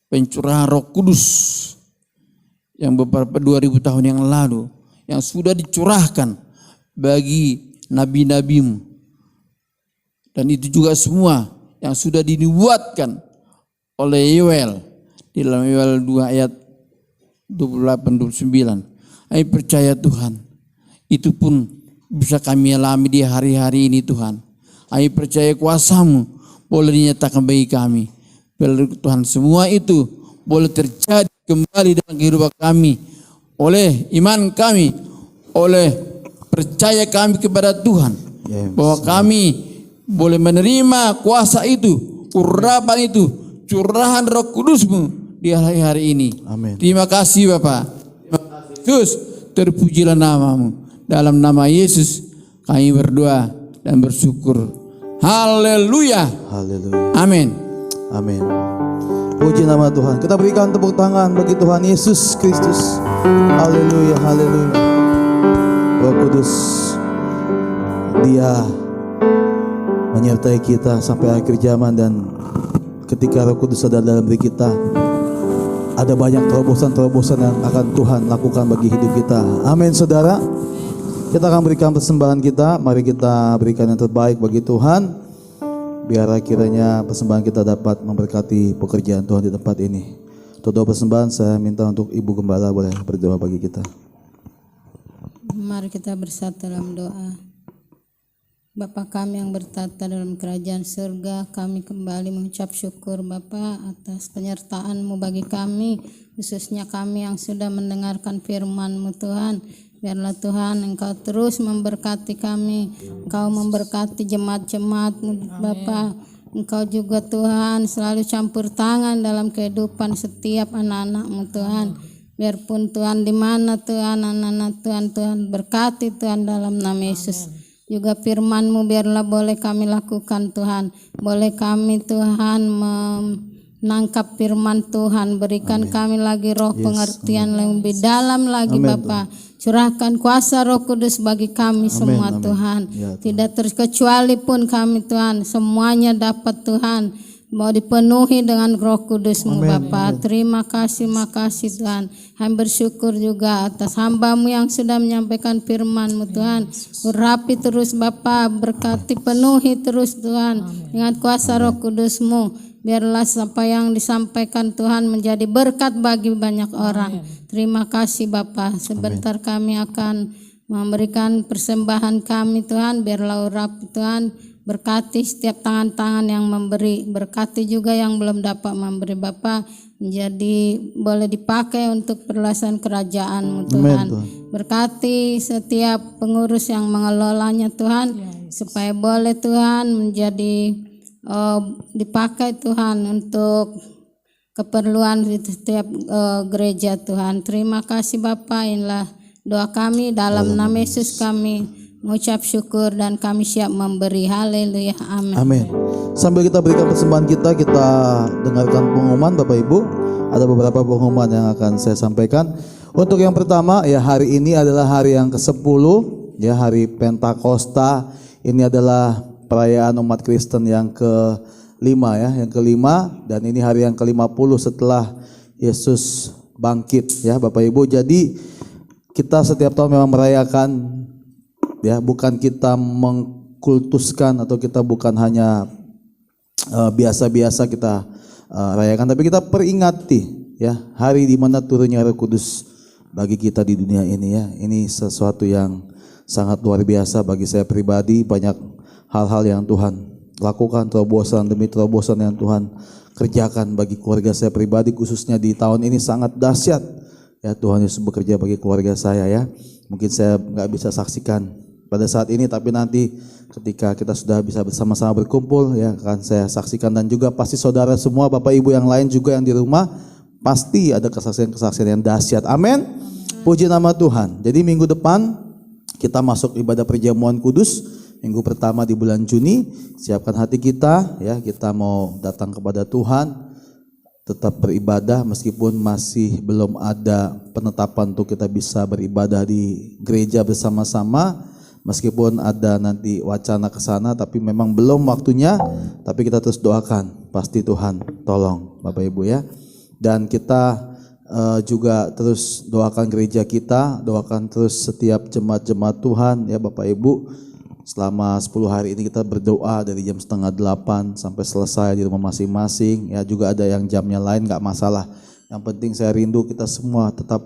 pencurahan Roh Kudus yang beberapa 2000 tahun yang lalu yang sudah dicurahkan bagi nabi-nabimu. Dan itu juga semua yang sudah dinubuatkan oleh Yoel di dalam Yoel 2 ayat 28-29. Kami percaya Tuhan, itu pun bisa kami alami di hari-hari ini Tuhan. Kami percaya kuasa-Mu boleh dinyatakan bagi kami. Tuhan, semua itu boleh terjadi kembali dalam kehidupan kami oleh iman kami, oleh percaya kami kepada Tuhan, bahwa kami boleh menerima kuasa itu, urapan itu, curahan Roh Kudus-Mu di hari-hari ini. Amin. Terima kasih Bapa. Terima kasih Yesus, terpujilah nama-Mu. Dalam nama Yesus kami berdoa dan bersyukur. Haleluya. Haleluya. Amin. Amin. Puji nama Tuhan. Kita berikan tepuk tangan bagi Tuhan Yesus Kristus. Haleluya, haleluya. Roh Kudus, Dia menyertai kita sampai akhir zaman, dan ketika Roh Kudus ada dalam diri kita, ada banyak terobosan-terobosan yang akan Tuhan lakukan bagi hidup kita. Amin, saudara. Kita akan berikan persembahan kita. Mari kita berikan yang terbaik bagi Tuhan, biar kiranya persembahan kita dapat memberkati pekerjaan Tuhan di tempat ini. Untuk doa persembahan, saya minta untuk Ibu Gembala boleh berdoa bagi kita. Mari kita bersatu dalam doa. Bapa kami yang bertata dalam kerajaan surga, kami kembali mengucap syukur Bapa atas penyertaan-Mu bagi kami, khususnya kami yang sudah mendengarkan firman-Mu Tuhan. Biarlah Tuhan Engkau terus memberkati kami, Engkau memberkati jemaat-jemaat-Mu Bapa. Engkau juga Tuhan selalu campur tangan dalam kehidupan setiap anak-anak-Mu Tuhan. Biarpun Tuhan di mana Tuhan anak-anak Tuhan berkati Tuhan dalam nama Yesus. Juga firman-Mu biarlah boleh kami lakukan Tuhan. Boleh kami Tuhan menangkap firman Tuhan. Berikan kami lagi roh pengertian lebih dalam lagi Bapa. Curahkan kuasa Roh Kudus bagi kami semua Tuhan. Ya, Tuhan. Tidak terkecuali pun kami Tuhan. Semuanya dapat Tuhan. Mau dipenuhi dengan Roh Kudus-Mu Bapa. Terima kasih, makasih Tuhan. Kami bersyukur juga atas hamba-Mu yang sudah menyampaikan firman-Mu Tuhan. Urapi terus Bapa, berkati penuhi terus Tuhan dengan kuasa Roh Kudus-Mu. Biarlah apa yang disampaikan Tuhan menjadi berkat bagi banyak orang. Terima kasih Bapa. Sebentar kami akan memberikan persembahan kami Tuhan. Biarlah urapi Tuhan. Berkati setiap tangan-tangan yang memberi. Berkati juga yang belum dapat memberi Bapa. Menjadi boleh dipakai untuk perluasan kerajaan-Mu Tuhan. Berkati setiap pengurus yang mengelolanya Tuhan. Supaya boleh Tuhan menjadi dipakai Tuhan untuk keperluan di setiap gereja Tuhan. Terima kasih Bapa. Inilah doa kami dalam nama Yesus kami mengucap syukur dan kami siap memberi. Haleluya, amin. Amin. Sambil kita berikan persembahan kita dengarkan pengumuman Bapak Ibu. Ada beberapa pengumuman yang akan saya sampaikan. Untuk yang pertama, ya hari ini adalah hari yang ke-10, ya hari Pentakosta. Ini adalah perayaan umat Kristen yang ke-5 ya, yang ke-5, dan ini hari yang ke-50 setelah Yesus bangkit ya Bapak Ibu. Jadi kita setiap tahun memang merayakan ya, bukan kita mengkultuskan atau kita bukan hanya biasa-biasa kita rayakan, tapi kita peringati ya hari di mana turunnya Roh Kudus bagi kita di dunia ini ya. Ini sesuatu yang sangat luar biasa bagi saya pribadi. Banyak hal-hal yang Tuhan lakukan, terobosan demi terobosan yang Tuhan kerjakan bagi keluarga saya pribadi, khususnya di tahun ini sangat dahsyat ya. Tuhan Yesus bekerja bagi keluarga saya ya. Mungkin saya nggak bisa saksikan pada saat ini, tapi nanti ketika kita sudah bisa bersama-sama berkumpul ya akan saya saksikan. Dan juga pasti saudara semua, Bapak Ibu yang lain juga yang di rumah, pasti ada kesaksian-kesaksian yang dahsyat. Amin. Puji nama Tuhan. Jadi minggu depan kita masuk ibadah perjamuan kudus, minggu pertama di bulan Juni. Siapkan hati kita ya, kita mau datang kepada Tuhan, tetap beribadah meskipun masih belum ada penetapan untuk kita bisa beribadah di gereja bersama-sama. Meskipun ada nanti wacana ke sana, tapi memang belum waktunya. Tapi kita terus doakan, pasti Tuhan tolong Bapak Ibu ya. Dan kita juga terus doakan gereja kita, doakan terus setiap jemaat-jemaat Tuhan ya Bapak Ibu. Selama 10 hari ini kita berdoa dari jam 7:30 sampai selesai di rumah masing-masing ya. Juga ada yang jamnya lain, gak masalah. Yang penting saya rindu kita semua tetap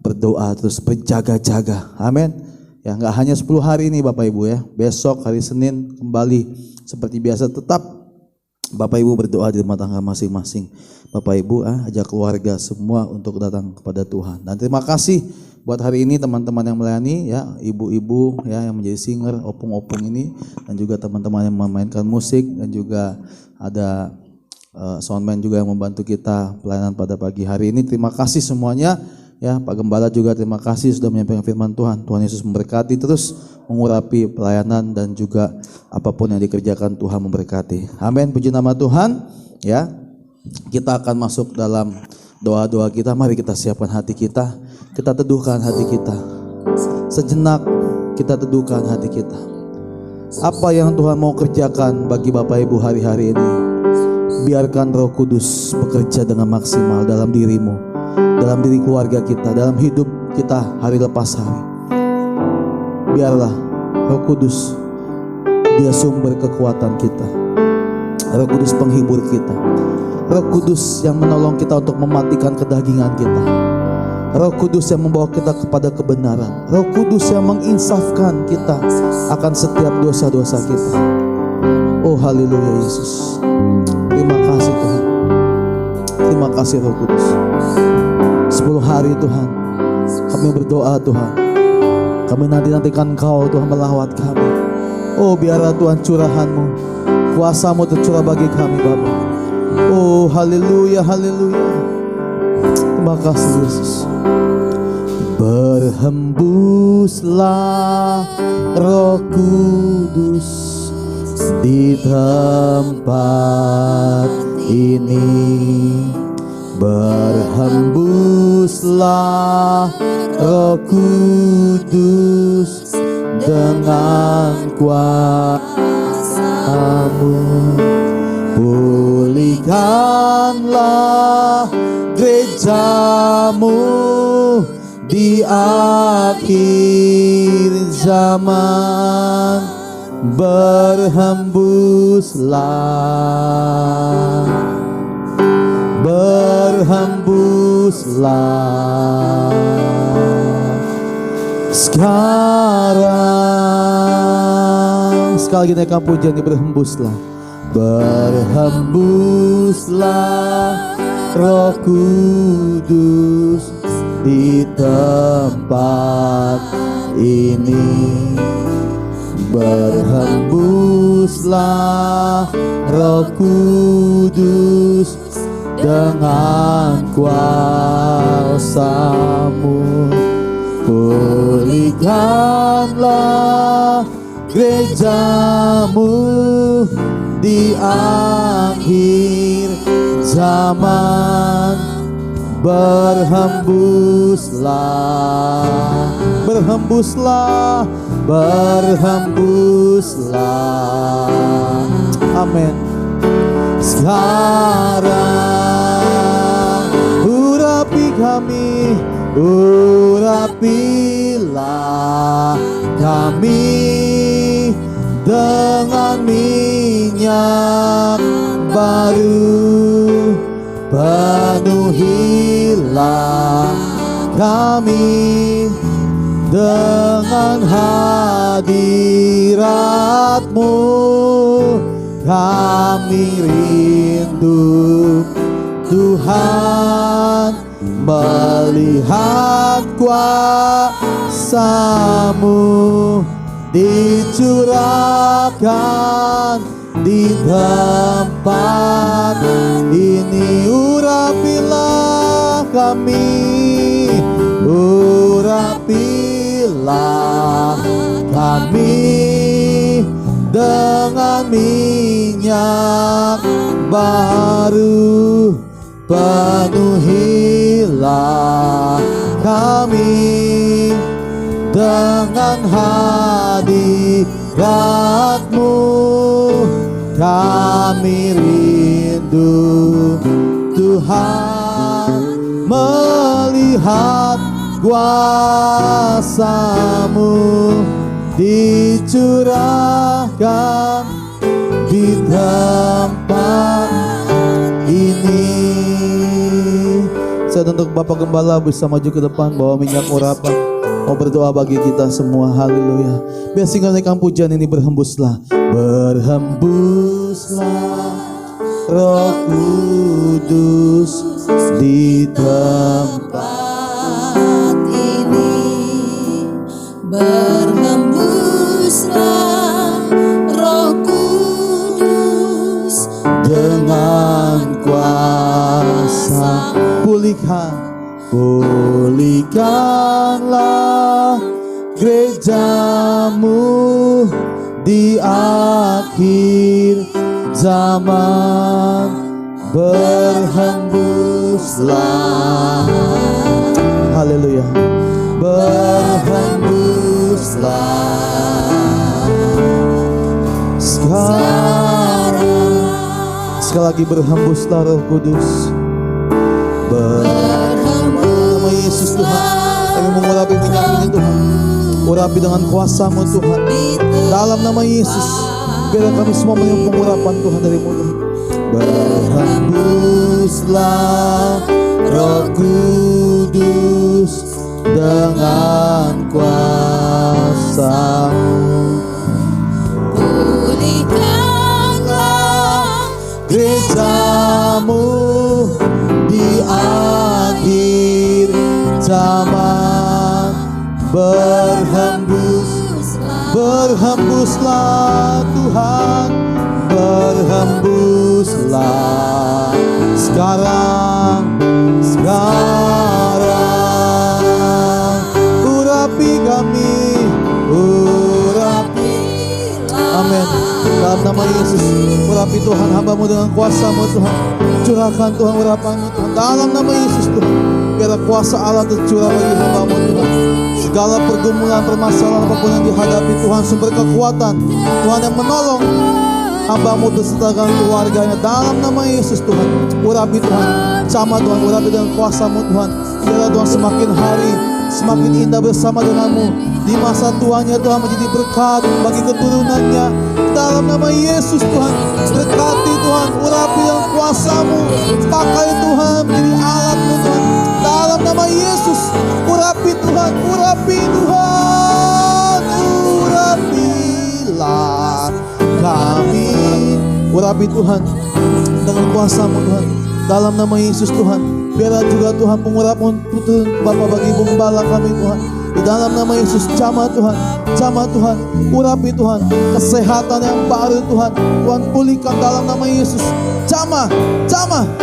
berdoa, terus berjaga-jaga. Amin. Ya, nggak hanya 10 hari ini Bapak Ibu ya. Besok hari Senin kembali seperti biasa, tetap Bapak Ibu berdoa di rumah tangga masing-masing. Bapak Ibu ajak keluarga semua untuk datang kepada Tuhan. Dan terima kasih buat hari ini teman-teman yang melayani ya, ibu-ibu ya yang menjadi singer, opung-opung ini, dan juga teman-teman yang memainkan musik, dan juga ada soundman juga yang membantu kita pelayanan pada pagi hari ini. Terima kasih semuanya. Ya, Pak Gembala juga terima kasih sudah menyampaikan firman Tuhan. Tuhan Yesus memberkati, terus mengurapi pelayanan dan juga apapun yang dikerjakan Tuhan memberkati. Amin. Puji nama Tuhan. Ya, kita akan masuk dalam doa-doa kita. Mari kita siapkan hati kita. Kita teduhkan hati kita. Sejenak kita teduhkan hati kita. Apa yang Tuhan mau kerjakan bagi Bapak Ibu hari-hari ini? Biarkan Roh Kudus bekerja dengan maksimal dalam dirimu, dalam diri keluarga kita, dalam hidup kita hari lepas hari. Biarlah Roh Kudus, Dia sumber kekuatan kita. Roh Kudus penghibur kita. Roh Kudus yang menolong kita untuk mematikan kedagingan kita. Roh Kudus yang membawa kita kepada kebenaran. Roh Kudus yang menginsafkan kita akan setiap dosa-dosa kita. Oh haleluya Yesus. Terima kasih Tuhan. Terima kasih Roh Kudus. 10 hari Tuhan, kami berdoa Tuhan. Kami nantikan Engkau Tuhan melawat kami. Oh biarlah Tuhan curahan-Mu, kuasa-Mu tercurah bagi kami Bapa. Oh haleluya, haleluya. Terima kasih Yesus. Berhembuslah Roh Kudus di tempat ini. Berhembuslah Roh Kudus dengan kuasa-Mu. Pulihkanlah gereja-Mu di akhir zaman. Berhembuslah, berhembuslah sekarang. Sekali lagi naikkan pujian, berhembuslah. Berhembuslah Roh Kudus di tempat ini. Berhembuslah Roh Kudus dengan kuasa-Mu. Pulihkanlah gerejamu di akhir zaman. Berhembuslah, berhembuslah, berhembuslah. Amin. Sekarang urapi kami, urapilah kami dengan minyak baru. Penuhilah kami dengan hadirat-Mu. Kami rindu Tuhan melihat kuasa-Mu dicurahkan di tempat ini. Urapilah kami, urapilah kami dengan minyak baru. Penuhilah kami dengan hadirat-Mu. Kami rindu Tuhan melihat kuasa-Mu dicurahkan di tempat ini. Saya untuk Bapak Gembala bisa maju ke depan bawa minyak urapan, mau berdoa bagi kita semua. Haleluya. Biar singgah naikkan pujian ini berhembuslah. Berhembuslah Roh Kudus di tempat ini. Berhembuslah Roh Kudus dengan kuasa. Pulihkanlah gerejamu di akhir zaman. Berhembuslah, haleluya, berhembuslah sekarang. Sekali lagi berhembuslah Roh Kudus. Nama Yesus Tuhan, kami mengurapi minyak ini Tuhan. Urapi dengan kuasa-Mu Tuhan. Dalam nama Yesus, biar kami semua menerima pengurapan Tuhan dari-Mu Tuhan. Berhembuslah Roh Kudus dengan kuasa-Mu. Pulihkanlah gereja-Mu di akhir zaman. Berhembuslah Tuhan, berhembuslah sekarang. Urapi kami, urapi. Amin. Dalam nama Yesus, urapi Tuhan hamba-Mu dengan kuasa-Mu Tuhan. Curahkan Tuhan urapan-Mu Tuhan. Dalam nama Yesus Tuhan, biar kuasa Allah tercurah bagi hamba-Mu Tuhan. Segala pergumulan, permasalahan apapun yang dihadapi Tuhan, sumber kekuatan Tuhan yang menolong hamba-Mu besertakan keluarganya. Dalam nama Yesus Tuhan, urapi Tuhan, sama Tuhan, urapi dengan kuasa-Mu Tuhan. Biarlah Tuhan semakin hari semakin indah bersama dengan-Mu. Di masa tuanya Tuhan menjadi berkat bagi keturunannya. Dalam nama Yesus Tuhan, berkati Tuhan, urapi dengan kuasa-Mu. Pakai Tuhan menjadi alat-Mu Tuhan. Dalam nama Yesus, urapi Tuhan, urapi Tuhan, urapilah kami. Urapi Tuhan dengan kuasa-Mu Tuhan. Dalam nama Yesus Tuhan, biarlah juga Tuhan pengurapan Bapak bagi Ibu Gembala kami Tuhan. Di dalam nama Yesus, jamah Tuhan, Jamah Tuhan, urapi Tuhan, kesehatan yang baru Tuhan, Tuhan pulihkan dalam nama Yesus. Jamah,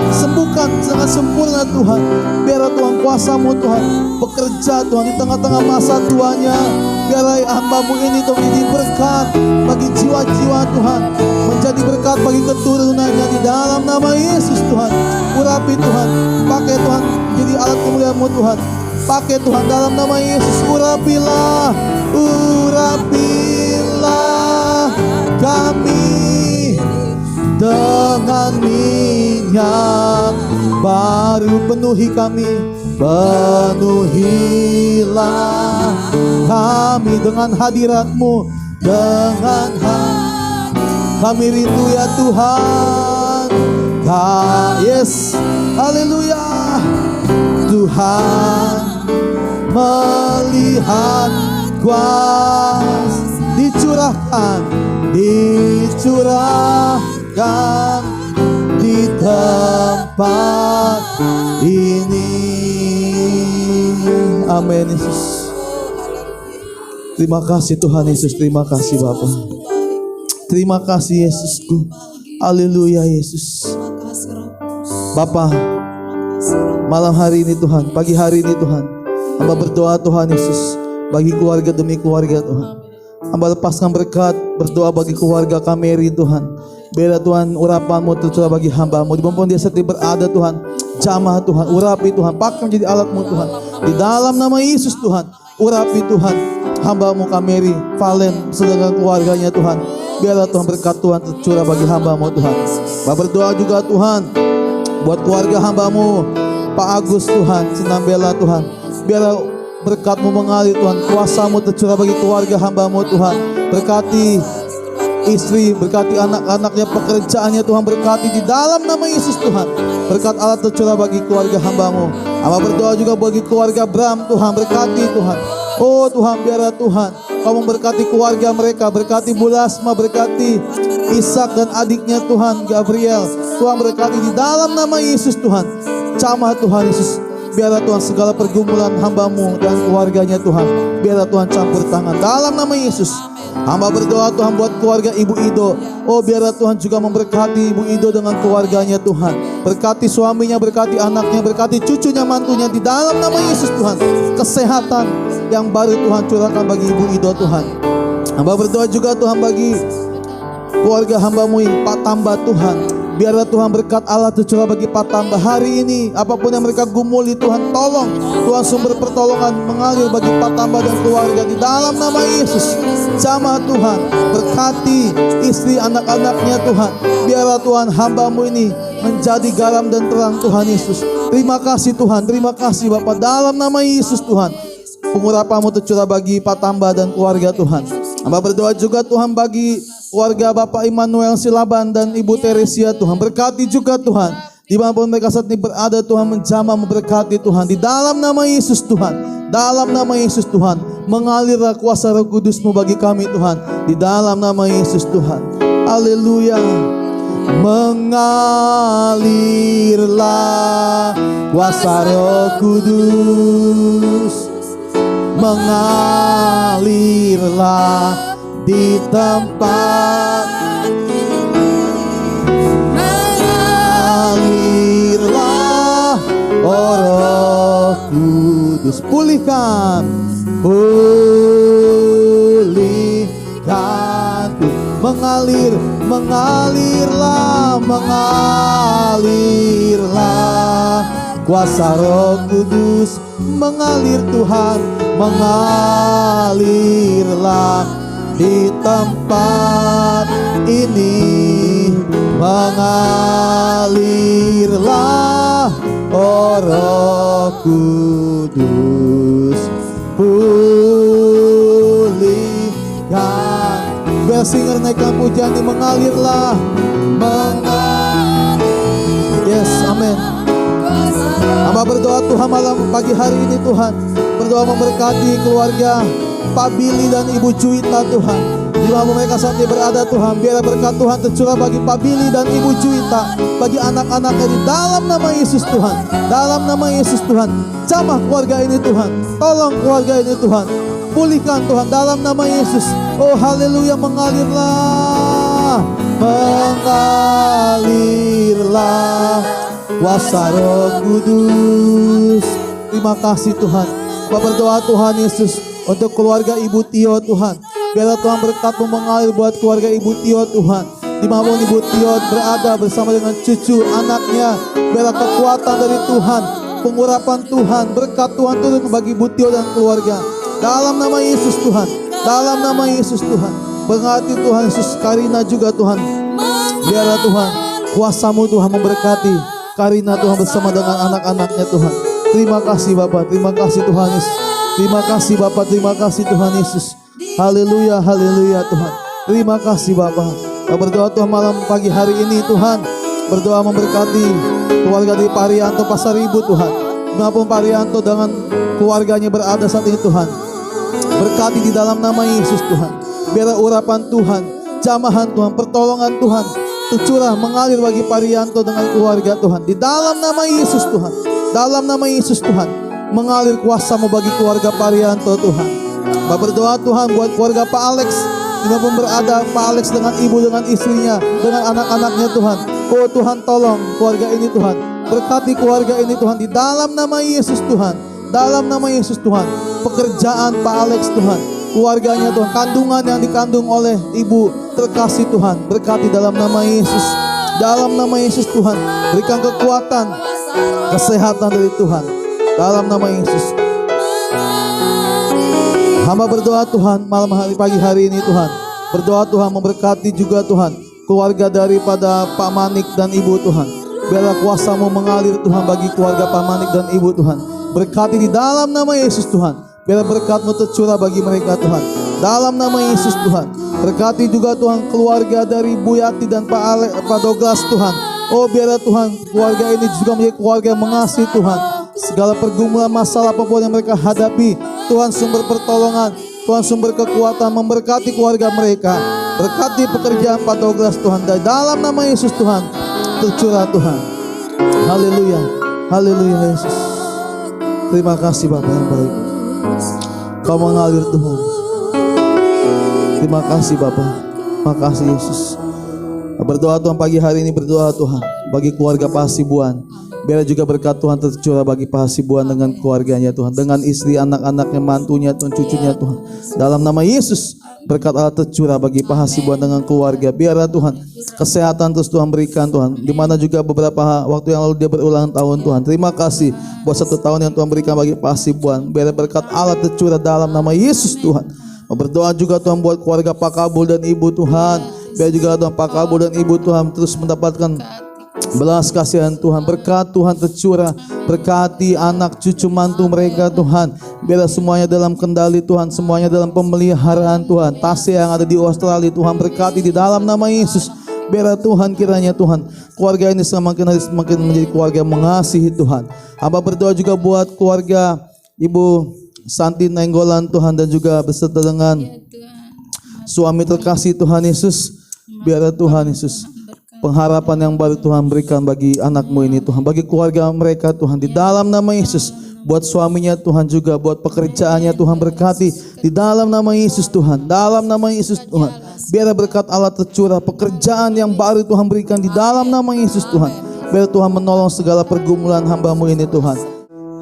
sembuhkan dengan sempurna Tuhan. Biar Tuhan kuasa-Mu Tuhan bekerja Tuhan di tengah-tengah masa tuanya. Biar hamba-Mu ini Tuhan menjadi berkat bagi jiwa-jiwa Tuhan, menjadi berkat bagi keturunannya di dalam nama Yesus Tuhan. Urapi Tuhan, pakai Tuhan jadi alat kemuliaan-Mu Tuhan. Pakai Tuhan dalam nama Yesus. Urapilah kami dengan minyak baru. Penuhilah kami dengan hadirat-Mu, kami rindu ya Tuhan. Yes, haleluya. Tuhan melihat kuasa dicurahkan di tempat ini. Amin Yesus. Terima kasih Tuhan Yesus, terima kasih Bapa. Terima kasih Yesusku. Haleluya Yesus. Bapa, malam hari ini Tuhan, pagi hari ini Tuhan, hamba berdoa Tuhan Yesus bagi keluarga demi keluarga Tuhan. Hamba lepaskan berkat, berdoa bagi keluarga Kameri Tuhan. Biar Tuhan urapan-Mu tercurah bagi hamba-Mu dimanapun dia setiap berada Tuhan. Jamah Tuhan, urapi Tuhan, pakai menjadi alat-Mu Tuhan. Di dalam nama Yesus Tuhan, urapi Tuhan hamba-Mu Kameri, Valen, sedangkan keluarganya Tuhan. Biarlah Tuhan berkat Tuhan tercurah bagi hamba-Mu Tuhan. Hamba berdoa juga Tuhan buat keluarga hamba-Mu Pak Agus Tuhan, Sinambela Tuhan. Biarlah berkat-Mu mengalir Tuhan, kuasa-Mu tercurah bagi keluarga hamba-Mu Tuhan. Berkati istri, berkati anak-anaknya, pekerjaannya Tuhan, berkati di dalam nama Yesus Tuhan. Berkat Allah tercurah bagi keluarga hamba-Mu. Hamba berdoa juga bagi keluarga Bram Tuhan, berkati Tuhan. Oh Tuhan, biarlah Tuhan Kau memberkati keluarga mereka, berkati Bulasma, berkati Ishak dan adiknya Tuhan, Gabriel. Tuhan berkati di dalam nama Yesus Tuhan. Jamah Tuhan Yesus. Biarlah Tuhan segala pergumulan hamba-Mu dan keluarganya Tuhan, biarlah Tuhan campur tangan dalam nama Yesus. Hamba berdoa Tuhan buat keluarga Ibu Ido. Oh biarlah Tuhan juga memberkati Ibu Ido dengan keluarganya Tuhan. Berkati suaminya, berkati anaknya, berkati cucunya, mantunya di dalam nama Yesus Tuhan. Kesehatan yang baru Tuhan curahkan bagi Ibu Ido Tuhan. Hamba berdoa juga Tuhan bagi keluarga hamba-Mu yang Pak Tamba Tuhan. Biarlah Tuhan berkat Allah tercurah bagi Pak Tamba hari ini. Apapun yang mereka gumuli Tuhan, tolong Tuhan sumber pertolongan mengalir bagi Pak Tamba dan keluarga di dalam nama Yesus. Jamah Tuhan, berkati istri anak-anaknya Tuhan. Biarlah Tuhan hamba-Mu ini menjadi garam dan terang Tuhan Yesus. Terima kasih Tuhan, terima kasih Bapa dalam nama Yesus Tuhan. Pengurapan-Mu tercurah bagi Pak Tamba dan keluarga Tuhan. Hamba berdoa juga Tuhan bagi keluarga Bapak Immanuel Silaban dan Ibu Teresia Tuhan. Berkati juga Tuhan. Dimanapun mereka saat ini berada Tuhan, menjamah memberkati Tuhan. Di dalam nama Yesus Tuhan. Dalam nama Yesus Tuhan. Mengalirlah kuasa Roh Kudus-Mu bagi kami Tuhan. Di dalam nama Yesus Tuhan. Haleluya. Mengalirlah kuasa Roh Kudus. Mengalirlah di tempat, mengalirlah oh Roh Kudus. Pulihkan mengalirlah kuasa Roh Kudus. Mengalir Tuhan, mengalirlah di tempat ini. Mengalirlah oh Roh Kudus. Pulihkan. Biar singer naikkan pujian ini. Mengalirlah, yes, amin. Hamba berdoa Tuhan malam pagi hari ini Tuhan, berdoa memberkati keluarga Pak Billy dan Ibu Juwita Tuhan. Di mana mereka saat ini berada Tuhan, biar berkat Tuhan tercurah bagi Pak Billy dan Ibu Juwita, bagi anak-anaknya di dalam nama Yesus Tuhan. Dalam nama Yesus Tuhan. Jamah keluarga ini Tuhan, tolong keluarga ini Tuhan. pulihkan Tuhan dalam nama Yesus. Oh haleluya, mengalirlah, mengalirlah kuasa Roh Kudus. Terima kasih Tuhan. Bapak berdoa Tuhan Yesus untuk keluarga Ibu Tio Tuhan. Biarlah Tuhan berkat-Mu mengalir buat keluarga Ibu Tio Tuhan. Dimanapun Ibu Tio berada bersama dengan cucu anaknya, biarlah kekuatan dari Tuhan, pengurapan Tuhan, berkat Tuhan turun bagi Ibu Tio dan keluarga. Dalam nama Yesus Tuhan, dalam nama Yesus Tuhan. Berkati Tuhan Yesus Karina juga Tuhan. Biarlah Tuhan kuasa-Mu Tuhan memberkati Karina Tuhan bersama dengan anak-anaknya Tuhan. Terima kasih Bapak, terima kasih Tuhan Yesus. Terima kasih Bapak, terima kasih Tuhan Yesus. Haleluya, haleluya Tuhan. Terima kasih Bapak. Kita berdoa Tuhan malam pagi hari ini Tuhan. Berdoa memberkati keluarga dari Pak Rianto Pasar Ibu Tuhan. Dimanapun Pak Rianto dengan keluarganya berada saat ini Tuhan. Berkati di dalam nama Yesus Tuhan. Biarlah urapan Tuhan, jamahan Tuhan, pertolongan Tuhan tercurah mengalir bagi Pak Rianto dengan keluarga Tuhan. Di dalam nama Yesus Tuhan. Dalam nama Yesus Tuhan. Mengalir kuasa-Mu bagi keluarga Pak Rianto Tuhan. Bapak berdoa Tuhan buat keluarga Pak Alex. Dimanapun berada Pak Alex dengan ibu, dengan istrinya, dengan anak-anaknya Tuhan. Oh Tuhan tolong keluarga ini Tuhan. Berkati keluarga ini Tuhan di dalam nama Yesus Tuhan. Dalam nama Yesus Tuhan. Pekerjaan Pak Alex Tuhan. Keluarganya Tuhan. Kandungan yang dikandung oleh ibu terkasih Tuhan. Berkati dalam nama Yesus. Dalam nama Yesus Tuhan. Berikan kekuatan, kesehatan dari Tuhan. Dalam nama Yesus. Hamba berdoa Tuhan malam hari pagi hari ini Tuhan. Berdoa Tuhan memberkati juga Tuhan keluarga daripada Pak Manik dan Ibu Tuhan. Biarlah kuasa-Mu mengalir Tuhan bagi keluarga Pak Manik dan Ibu Tuhan. Berkati di dalam nama Yesus Tuhan. Biarlah berkat-Mu tercurah bagi mereka Tuhan. Dalam nama Yesus Tuhan. Berkati juga Tuhan keluarga dari Bu Yati dan Pak Douglas Tuhan. Oh biarlah Tuhan keluarga ini juga menjadi keluarga yang mengasihi Tuhan. Segala pergumulan masalah apapun yang mereka hadapi, Tuhan sumber pertolongan, Tuhan sumber kekuatan, memberkati keluarga mereka. Berkati pekerjaan Pak Douglas Tuhan. Dari dalam nama Yesus Tuhan tercurah Tuhan. Haleluya, haleluya Yesus. Terima kasih Bapak yang baik. Kau mengalir Tuhan. Terima kasih Bapak. Makasih Yesus. Berdoa Tuhan pagi hari ini, berdoa Tuhan bagi keluarga Pak Hasibuan. Biar juga berkat Tuhan tercurah bagi Pak Hasibuan dengan keluarganya Tuhan. Dengan istri, anak-anaknya, mantunya Tuhan, cucunya Tuhan. Dalam nama Yesus, berkat Allah tercurah bagi Pak Hasibuan dengan keluarga. Biarlah Tuhan kesehatan terus Tuhan berikan Tuhan. Dimana juga beberapa waktu yang lalu dia berulang tahun Tuhan. Terima kasih buat 1 tahun yang Tuhan berikan bagi Pak Hasibuan. Biar berkat Allah tercurah dalam nama Yesus Tuhan. Berdoa juga Tuhan buat keluarga Pak Kabul dan Ibu Tuhan. Biar juga Tuhan Pak Kabul dan Ibu Tuhan terus mendapatkan belas kasihan Tuhan. Berkat Tuhan tercurah. Berkati anak cucu mantu mereka Tuhan. Biarlah semuanya dalam kendali Tuhan. Semuanya dalam pemeliharaan Tuhan. Tasya yang ada di Australia Tuhan berkati di dalam nama Yesus. Biarlah Tuhan kiranya Tuhan keluarga ini semakin hari semakin menjadi keluarga yang mengasihi Tuhan. Hamba berdoa juga buat keluarga Ibu Santi Nainggolan Tuhan. Dan juga beserta dengan suami terkasih Tuhan Yesus. Biarlah Tuhan Yesus pengharapan yang baru Tuhan berikan bagi anak-Mu ini Tuhan. Bagi keluarga mereka Tuhan. Di dalam nama Yesus. Buat suaminya Tuhan juga. Buat pekerjaannya Tuhan berkati. Di dalam nama Yesus Tuhan. Dalam nama Yesus Tuhan. Biar berkat Allah tercurah. Pekerjaan yang baru Tuhan berikan. Di dalam nama Yesus Tuhan. Biar Tuhan menolong segala pergumulan hamba-Mu ini Tuhan.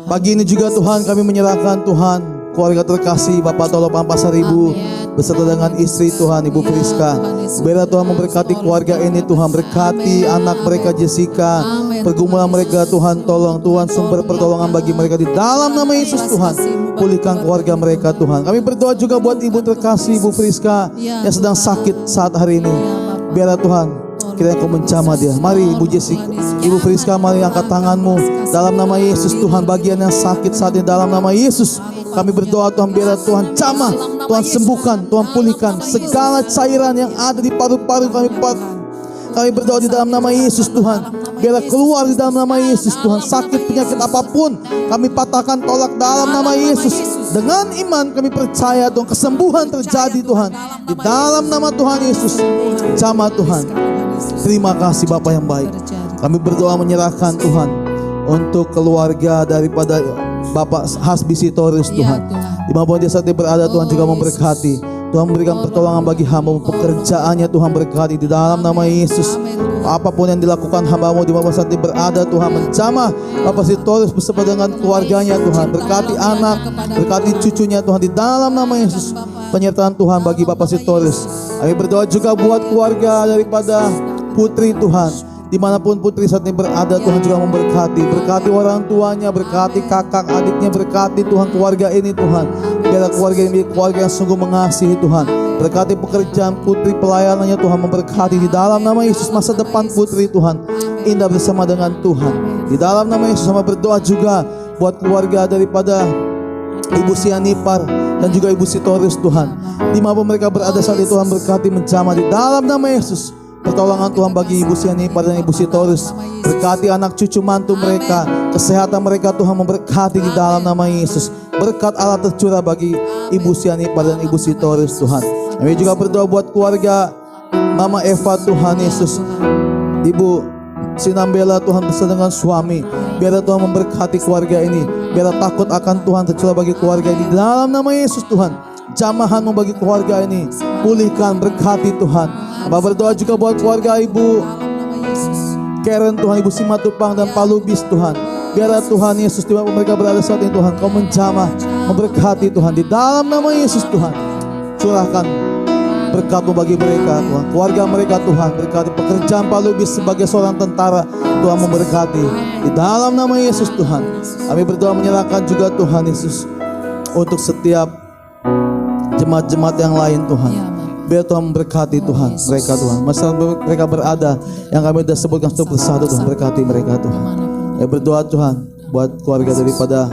Pagi ini juga Tuhan kami menyerahkan Tuhan keluarga terkasih Bapak Tolopan Pasar Ibu beserta dengan istri Tuhan Ibu Priska. Biarlah Tuhan memberkati keluarga ini Tuhan. Berkati anak mereka Jessica. Pergumulan mereka Tuhan tolong. Tuhan sumber pertolongan bagi mereka di dalam nama Yesus Tuhan. Pulihkan keluarga mereka Tuhan. Kami berdoa juga buat Ibu terkasih Ibu Priska yang sedang sakit saat hari ini. Biarlah Tuhan kiranya Kau menjamah dia. Mari Ibu Jessica, Ibu Priska, mari angkat tanganmu dalam nama Yesus Tuhan. Bagian yang sakit saat ini dalam nama Yesus kami berdoa Tuhan. Biarlah Tuhan jamah, Tuhan sembuhkan, Tuhan pulihkan segala cairan yang ada di paru-paru kami berdoa di dalam nama Yesus Tuhan. Biarlah keluar di dalam nama Yesus Tuhan. Sakit penyakit apapun kami patahkan, tolak dalam nama Yesus. Dengan iman kami percaya Tuhan kesembuhan terjadi Tuhan. Di dalam nama Tuhan Yesus. Jamah Tuhan. Terima kasih Bapa yang baik. Kami berdoa menyerahkan Tuhan untuk keluarga daripada Bapak Hasbisitorius Tuhan. Dimanapun dia saat ini berada, Tuhan juga memberkati. Tuhan memberikan pertolongan bagi hamba, pekerjaannya Tuhan berkati di dalam nama Yesus. Apapun yang dilakukan hamba-Mu dimanapun saat ini berada, Tuhan menjamah Bapak Sitorius bersama dengan keluarganya Tuhan. Berkati anak, berkati cucunya Tuhan di dalam nama Yesus. Penyertaan Tuhan bagi Bapak Sitorius. Kami berdoa juga buat keluarga daripada Putri Tuhan. Dimanapun Putri saat ini berada, Tuhan juga memberkati. Berkati orang tuanya, berkati kakak adiknya, berkati Tuhan keluarga ini Tuhan. Biarlah keluarga ini keluarga yang sungguh mengasihi Tuhan. Berkati pekerjaan Putri, pelayanannya Tuhan, memberkati di dalam nama Yesus. Masa depan Putri Tuhan indah bersama dengan Tuhan. Di dalam nama Yesus sama berdoa juga buat keluarga daripada Ibu Sianipar dan juga Ibu Sitorius Tuhan. Dimanapun mereka berada saat ini Tuhan berkati menjamah di dalam nama Yesus. Pertolongan Tuhan bagi Ibu Sianipar dan Ibu Sitorius. Berkati anak cucu mantu mereka, kesehatan mereka Tuhan memberkati di dalam nama Yesus. Berkat Allah tercurah bagi Ibu Sianipar dan Ibu Sitorius Tuhan. Kami juga berdoa buat keluarga Mama Eva Tuhan Yesus. Ibu Sinambela Tuhan bersama dengan suami. Biar Tuhan memberkati keluarga ini. Biar takut akan Tuhan tercurah bagi keluarga ini. Di dalam nama Yesus Tuhan. Jamahan bagi keluarga ini. Pulihkan, berkati Tuhan. Hamba berdoa juga buat keluarga Ibu Karen Tuhan, Ibu Simatupang dan Pak Lubis Tuhan. Biarlah Tuhan Yesus di mana mereka berada saat ini Tuhan, Kau menjamah, memberkati Tuhan. Di dalam nama Yesus Tuhan, curahkan berkat-Mu bagi mereka Tuhan. Keluarga mereka Tuhan, berkati pekerjaan Pak Lubis sebagai seorang tentara Tuhan memberkati. Di dalam nama Yesus Tuhan, kami berdoa menyerahkan juga Tuhan Yesus untuk setiap jemaat-jemaat yang lain Tuhan. Biar Tuhan memberkati Tuhan mereka Tuhan. Masyarakat mereka berada yang kami sudah sebutkan satu persatu Tuhan, berkati mereka Tuhan. Ya berdoa Tuhan buat keluarga daripada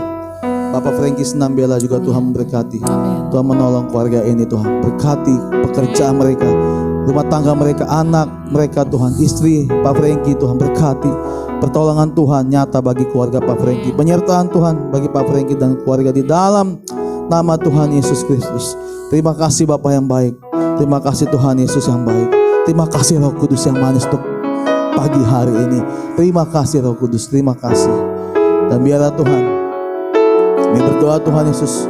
Bapak Frankie Sinambela juga Tuhan memberkati. Tuhan menolong keluarga ini Tuhan. Berkati pekerjaan mereka, rumah tangga mereka, anak mereka Tuhan, istri Pak Frankie Tuhan berkati. Pertolongan Tuhan nyata bagi keluarga Pak Frankie. Penyertaan Tuhan bagi Pak Frankie dan keluarga di dalam nama Tuhan Yesus Kristus. Terima kasih Bapak yang baik. Terima kasih Tuhan Yesus yang baik. Terima kasih Roh Kudus yang manis untuk pagi hari ini. Terima kasih Roh Kudus, terima kasih. Dan biarlah Tuhan, kami berdoa Tuhan Yesus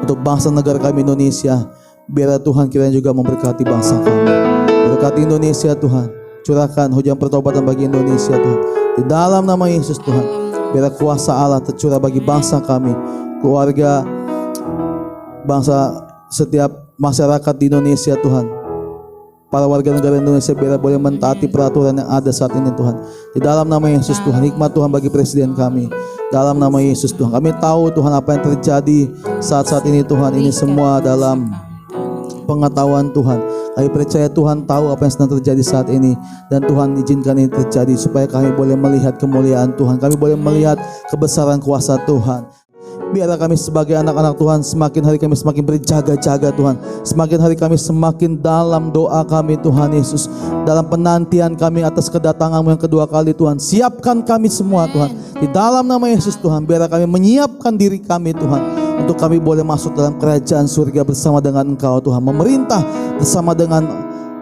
untuk bangsa negara kami Indonesia. Biarlah Tuhan kiranya juga memberkati bangsa kami. Berkati Indonesia Tuhan. Curahkan hujan pertobatan bagi Indonesia Tuhan. Di dalam nama Yesus Tuhan. Biarlah kuasa Allah tercurah bagi bangsa kami, keluarga, bangsa, setiap masyarakat di Indonesia Tuhan. Para warga negara Indonesia biar boleh mentaati peraturan yang ada saat ini Tuhan. Di dalam nama Yesus Tuhan, hikmat Tuhan bagi presiden kami. Dalam nama Yesus Tuhan, kami tahu Tuhan apa yang terjadi saat-saat ini Tuhan. Ini semua dalam pengetahuan Tuhan. Kami percaya Tuhan tahu apa yang sedang terjadi saat ini. Dan Tuhan izinkan ini terjadi supaya kami boleh melihat kemuliaan Tuhan. Kami boleh melihat kebesaran kuasa Tuhan. Biarlah kami sebagai anak-anak Tuhan semakin hari kami semakin berjaga-jaga Tuhan. Semakin hari kami semakin dalam doa kami Tuhan Yesus. Dalam penantian kami atas kedatangan-Mu yang kedua kali Tuhan. Siapkan kami semua Tuhan. Di dalam nama Yesus Tuhan. Biarlah kami menyiapkan diri kami Tuhan. Untuk kami boleh masuk dalam kerajaan surga bersama dengan Engkau Tuhan. Memerintah bersama dengan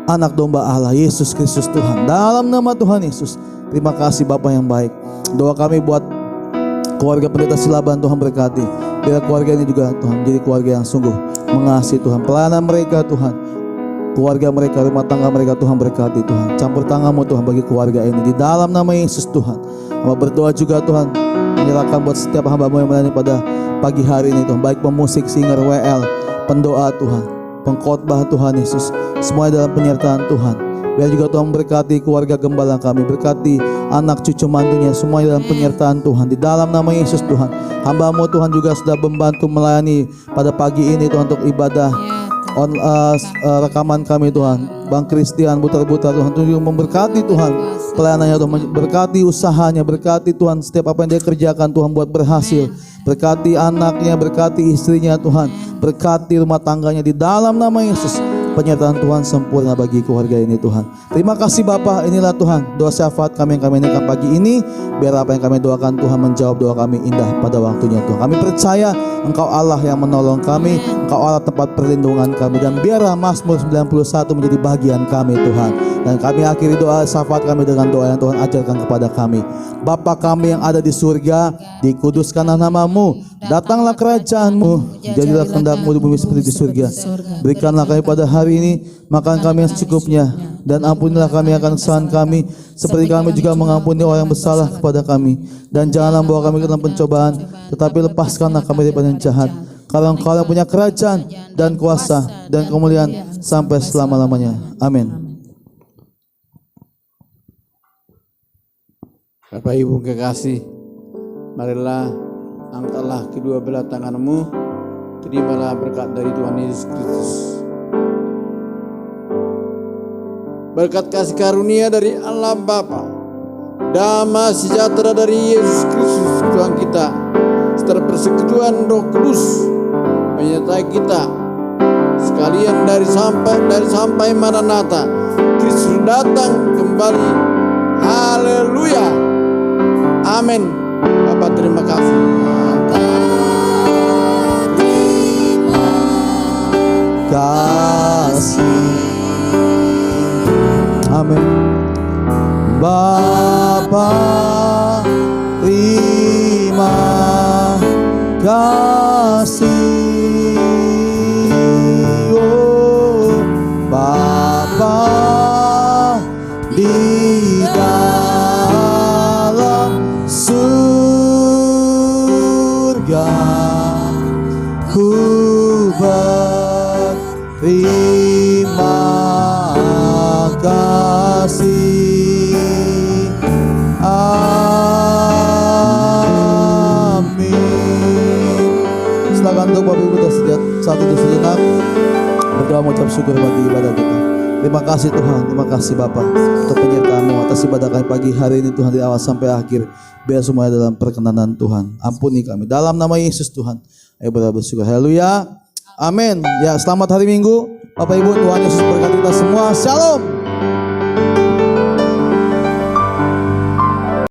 anak domba Allah Yesus Kristus Tuhan. Dalam nama Tuhan Yesus. Terima kasih Bapa yang baik. Doa kami buat keluarga pendeta Silaban Tuhan berkati. Biar keluarga ini juga Tuhan menjadi keluarga yang sungguh mengasihi Tuhan. Pelayanan mereka Tuhan, keluarga mereka, rumah tangga mereka Tuhan berkati Tuhan. Campur tangan-Mu Tuhan bagi keluarga ini. Di dalam nama Yesus Tuhan. Hamba berdoa juga Tuhan, menyerahkan buat setiap hamba-Mu yang melayani pada pagi hari ini Tuhan. Baik pemusik, singer, WL, pendoa Tuhan, pengkhotbah Tuhan Yesus. Semuanya dalam penyertaan Tuhan. Biar juga Tuhan berkati keluarga gembala kami, berkati anak cucu mantunya, semuanya dalam penyertaan Tuhan. Di dalam nama Yesus Tuhan. Hamba-Mu Tuhan juga sudah membantu melayani pada pagi ini Tuhan untuk ibadah rekaman kami Tuhan. Bang Christian Butar-Butar Tuhan juga memberkati Tuhan pelayanannya Tuhan, berkati usahanya, berkati Tuhan setiap apa yang dia kerjakan Tuhan buat berhasil. Berkati anaknya, berkati istrinya Tuhan, berkati rumah tangganya di dalam nama Yesus. penyertaan Tuhan sempurna bagi keluarga ini Tuhan. Terima kasih Bapa, inilah Tuhan doa syafaat kami yang kami naikkan pagi ini. Biar apa yang kami doakan Tuhan menjawab doa kami indah pada waktunya Tuhan. Kami percaya Engkau Allah yang menolong kami, Engkau Allah tempat perlindungan kami, dan biarlah Mazmur 91 menjadi bagian kami Tuhan. Dan kami akhiri doa syafaat kami dengan doa yang Tuhan ajarkan kepada kami. Bapa kami yang ada di surga, dikuduskanlah namamu, datanglah kerajaanmu, jadilah kehendak-mu di bumi seperti di surga. Berikanlah kami pada hari ini makan kami yang secukupnya, dan ampunilah kami akan kesalahan kami, seperti kami juga mengampuni orang yang bersalah kepada kami. Dan janganlah membawa kami ke dalam pencobaan, tetapi lepaskanlah kami daripada yang jahat. Karena Engkau yang punya kerajaan dan kuasa dan kemuliaan sampai selama-lamanya. Amin. Bapak Ibu kekasih, marilah angkatlah kedua belah tanganmu, terimalah berkat dari Tuhan Yesus Kristus. Berkat kasih karunia dari Allah Bapa, damai sejahtera dari Yesus Kristus Tuhan kita, serta persekutuan Roh Kudus menyertai kita sekalian dari sampai Maranatha. Kristus datang kembali. Haleluya. Amin. Bapak terima kasih. Amin. Bapa terima kasih. Oh, Bapa di dalam surga, ku berterima kasih. Amin. Silakan untuk Bapak Ibu satu sejenak berdoa mengucap syukur bagi ibadah kita. Terima kasih Tuhan, terima kasih Bapa untuk penyertaan-Mu atas ibadah kami pagi hari ini Tuhan, dari awal sampai akhir. Biar semuanya dalam perkenanan Tuhan. Ampuni kami dalam nama Yesus Tuhan. Ayo bersyukur. Haleluya. Amin. Ya, selamat hari Minggu. Bapak Ibu, Tuhan Yesus berkati kita semua. Shalom.